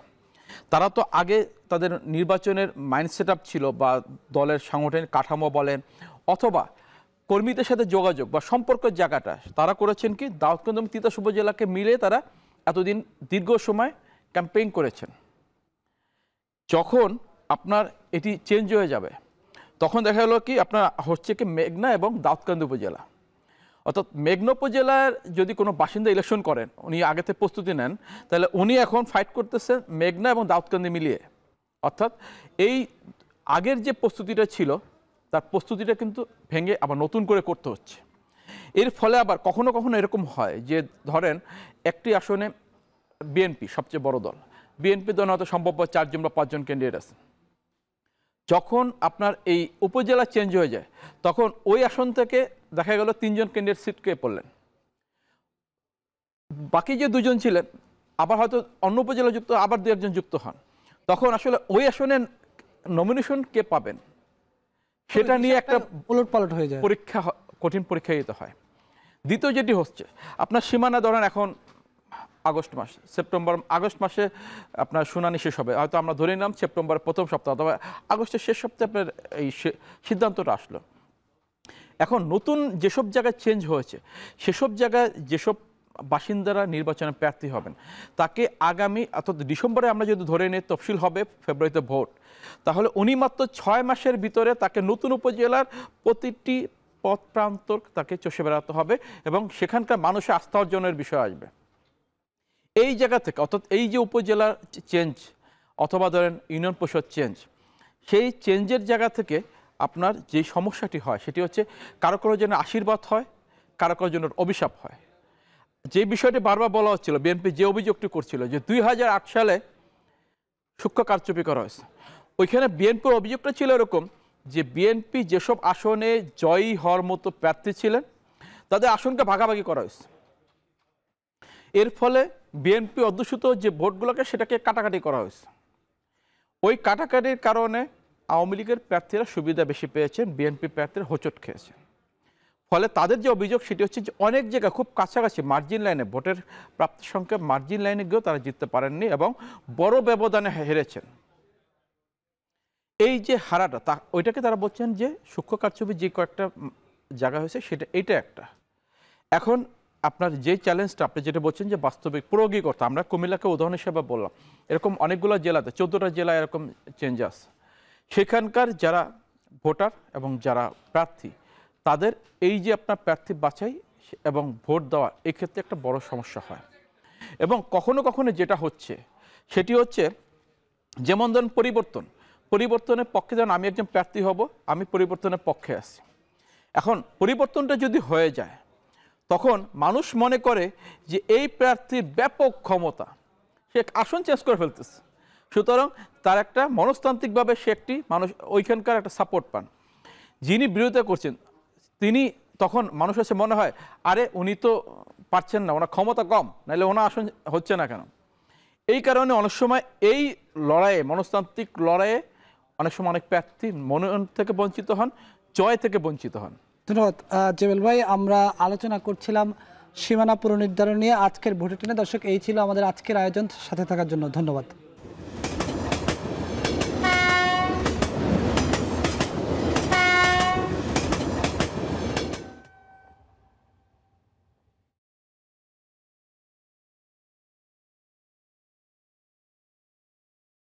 তারা তো আগে তাদের নির্বাচনের মাইন্ড সেট আপ ছিল বা দলের সাংগঠনিক কাঠামো বলেন অথবা কর্মীদের সাথে যোগাযোগ বা সম্পর্কের জায়গাটা তারা করেছেন কি দাউদকান্দি এবং তিতাস উপজেলাকে মিলে তারা এতদিন দীর্ঘ সময় ক্যাম্পেইন করেছেন। যখন আপনার এটি চেঞ্জ হয়ে যাবে তখন দেখা গেল কি আপনার হচ্ছে কি মেঘনা এবং দাউদকান্দি উপজেলা, অর্থাৎ মেঘনা উপজেলার যদি কোনো বাসিন্দা ইলেকশন করেন, উনি আগে থেকে প্রস্তুতি নেন, তাহলে উনি এখন ফাইট করতেছেন মেঘনা এবং দাউদকান্দি মিলিয়ে। অর্থাৎ এই আগের যে প্রস্তুতিটা ছিল তার প্রস্তুতিটা কিন্তু ভেঙে আবার নতুন করে করতে হচ্ছে। এর ফলে আবার কখনো কখনো এরকম হয় যে ধরেন একটি আসনে বিএনপি সবচেয়ে বড় দল, বিএনপি দল হয়তো সম্ভব 4 জন বা 5 জন ক্যান্ডিডেট আছে। যখন আপনার এই উপজেলা চেঞ্জ হয়ে যায় তখন ওই আসন থেকে দেখা গেল 3 জন ক্যান্ডিডেট সিটকে পড়লেন, বাকি যে 2 জন ছিলেন আবার হয়তো অন্য উপজেলা যুক্ত, আবার 2 একজন যুক্ত হন। তখন আসলে ওই আসনের নমিনেশন কে পাবেন সেটা নিয়ে একটা উলটপালট হয়ে যায়, কঠিন পরীক্ষা দিতে হয়। দ্বিতীয় যেটি হচ্ছে আপনার সীমানা ধরেন এখন আগস্ট মাসে আপনার শুনানি শেষ হবে, হয়তো আমরা ধরে নিলাম সেপ্টেম্বরের প্রথম সপ্তাহ অথবা আগস্টের শেষ সপ্তাহে আপনার এই সিদ্ধান্তটা আসলো। এখন নতুন যেসব জায়গায় চেঞ্জ হয়েছে সেসব জায়গায় যেসব বাসিন্দারা নির্বাচনে প্রার্থী হবেন তাকে আগামী অর্থাৎ ডিসেম্বরে আমরা যদি ধরে নিই তফসিল হবে, ফেব্রুয়ারিতে ভোট, তাহলে উনি মাত্র 6 মাসের ভিতরে তাকে নতুন উপজেলার প্রতিটি পথ প্রান্তর তাকে চষে বেড়াতে হবে এবং সেখানকার মানুষের আস্থা অর্জনের বিষয় আসবে। এই জায়গা থেকে অর্থাৎ এই যে উপজেলার চেঞ্জ অথবা ধরেন ইউনিয়ন পরিষদ চেঞ্জ, সেই চেঞ্জের জায়গা থেকে আপনার যে সমস্যাটি হয় সেটি হচ্ছে কারো কারো জন্য আশীর্বাদ হয়, কারো কারো জন্য অভিশাপ হয়। যে বিষয়টি বারবার বলা হচ্ছিল, বিএনপি যে অভিযোগটি করছিল যে 2008 সালে সূক্ষ্ম কারচুপি করা হয়েছে, ওইখানে বিএনপির অভিযোগটা ছিল এরকম যে বিএনপি যেসব আসনে জয়ী হওয়ার মতো প্রার্থী ছিলেন তাদের আসনকে ভাগাভাগি করা হয়েছে। এর ফলে বিএনপি অধ্যুষিত যে ভোটগুলোকে সেটাকে কাটাকাটি করা হয়েছে। ওই কাটাকাটির কারণে আওয়ামী লীগের প্রার্থীরা সুবিধা বেশি পেয়েছেন, বিএনপি প্রার্থীরা হোঁচট খেয়েছেন। ফলে তাদের যে অভিযোগ সেটি হচ্ছে যে অনেক জায়গায় খুব কাছাকাছি মার্জিন লাইনে ভোটের প্রাপ্তির সংখ্যা মার্জিন লাইনে গিয়েও তারা জিততে পারেননি এবং বড় ব্যবধানে হেরেছেন। এই যে হারাটা ওইটাকে তারা বলছেন যে সূক্ষ্ম কারচুপি যে কয়েকটা জায়গা হয়েছে এইটা একটা। এখন আপনার যে চ্যালেঞ্জটা আপনি যেটা বলছেন যে বাস্তবিক প্রয়োগই করতে, আমরা কুমিল্লাকে উদাহরণ হিসেবে বললাম, এরকম অনেকগুলো জেলাতে 14টা জেলায় এরকম চেঞ্জ আছে। সেখানকার যারা ভোটার এবং যারা প্রার্থী তাদের এই যে আপনার প্রার্থী বাছাই এবং ভোট দেওয়া এই ক্ষেত্রে একটা বড় সমস্যা হয়। এবং কখনো কখনো যেটা হচ্ছে সেটি হচ্ছে যেমন ধরুন পরিবর্তনের পক্ষে যেমন আমি একজন প্রার্থী হব, আমি পরিবর্তনের পক্ষে আছি। এখন পরিবর্তনটা যদি হয়ে যায় তখন মানুষ মনে করে যে এই প্রার্থীর ব্যাপক ক্ষমতা, সে আসন চেঞ্জ করে ফেলতেছে, সুতরাং তার একটা মনস্তান্ত্রিকভাবে সে একটি মানুষ ওইখানকার একটা সাপোর্ট পান। যিনি বিরোধিতা করছেন তিনি তখন মানুষ কাছে মনে হয় আরে উনি তো পারছেন না, ওনার ক্ষমতা কম, নাহলে ওনার আসন হচ্ছে না কেন। এই কারণে অনেক সময় এই লড়াইয়ে, মনস্তান্ত্রিক লড়াইয়ে অনেক সময় অনেক প্রার্থী মনোনয়ন থেকে বঞ্চিত হন, জয় থেকে বঞ্চিত হন। ধন্যবাদ জেবেল ভাই। আমরা আলোচনা করছিলাম সীমানা পুনর্নির্ধারণ নিয়ে আজকের ভোটের টেনে। দর্শক, এই ছিল আমাদের আজকের আয়োজন। সাথে থাকার জন্য ধন্যবাদ।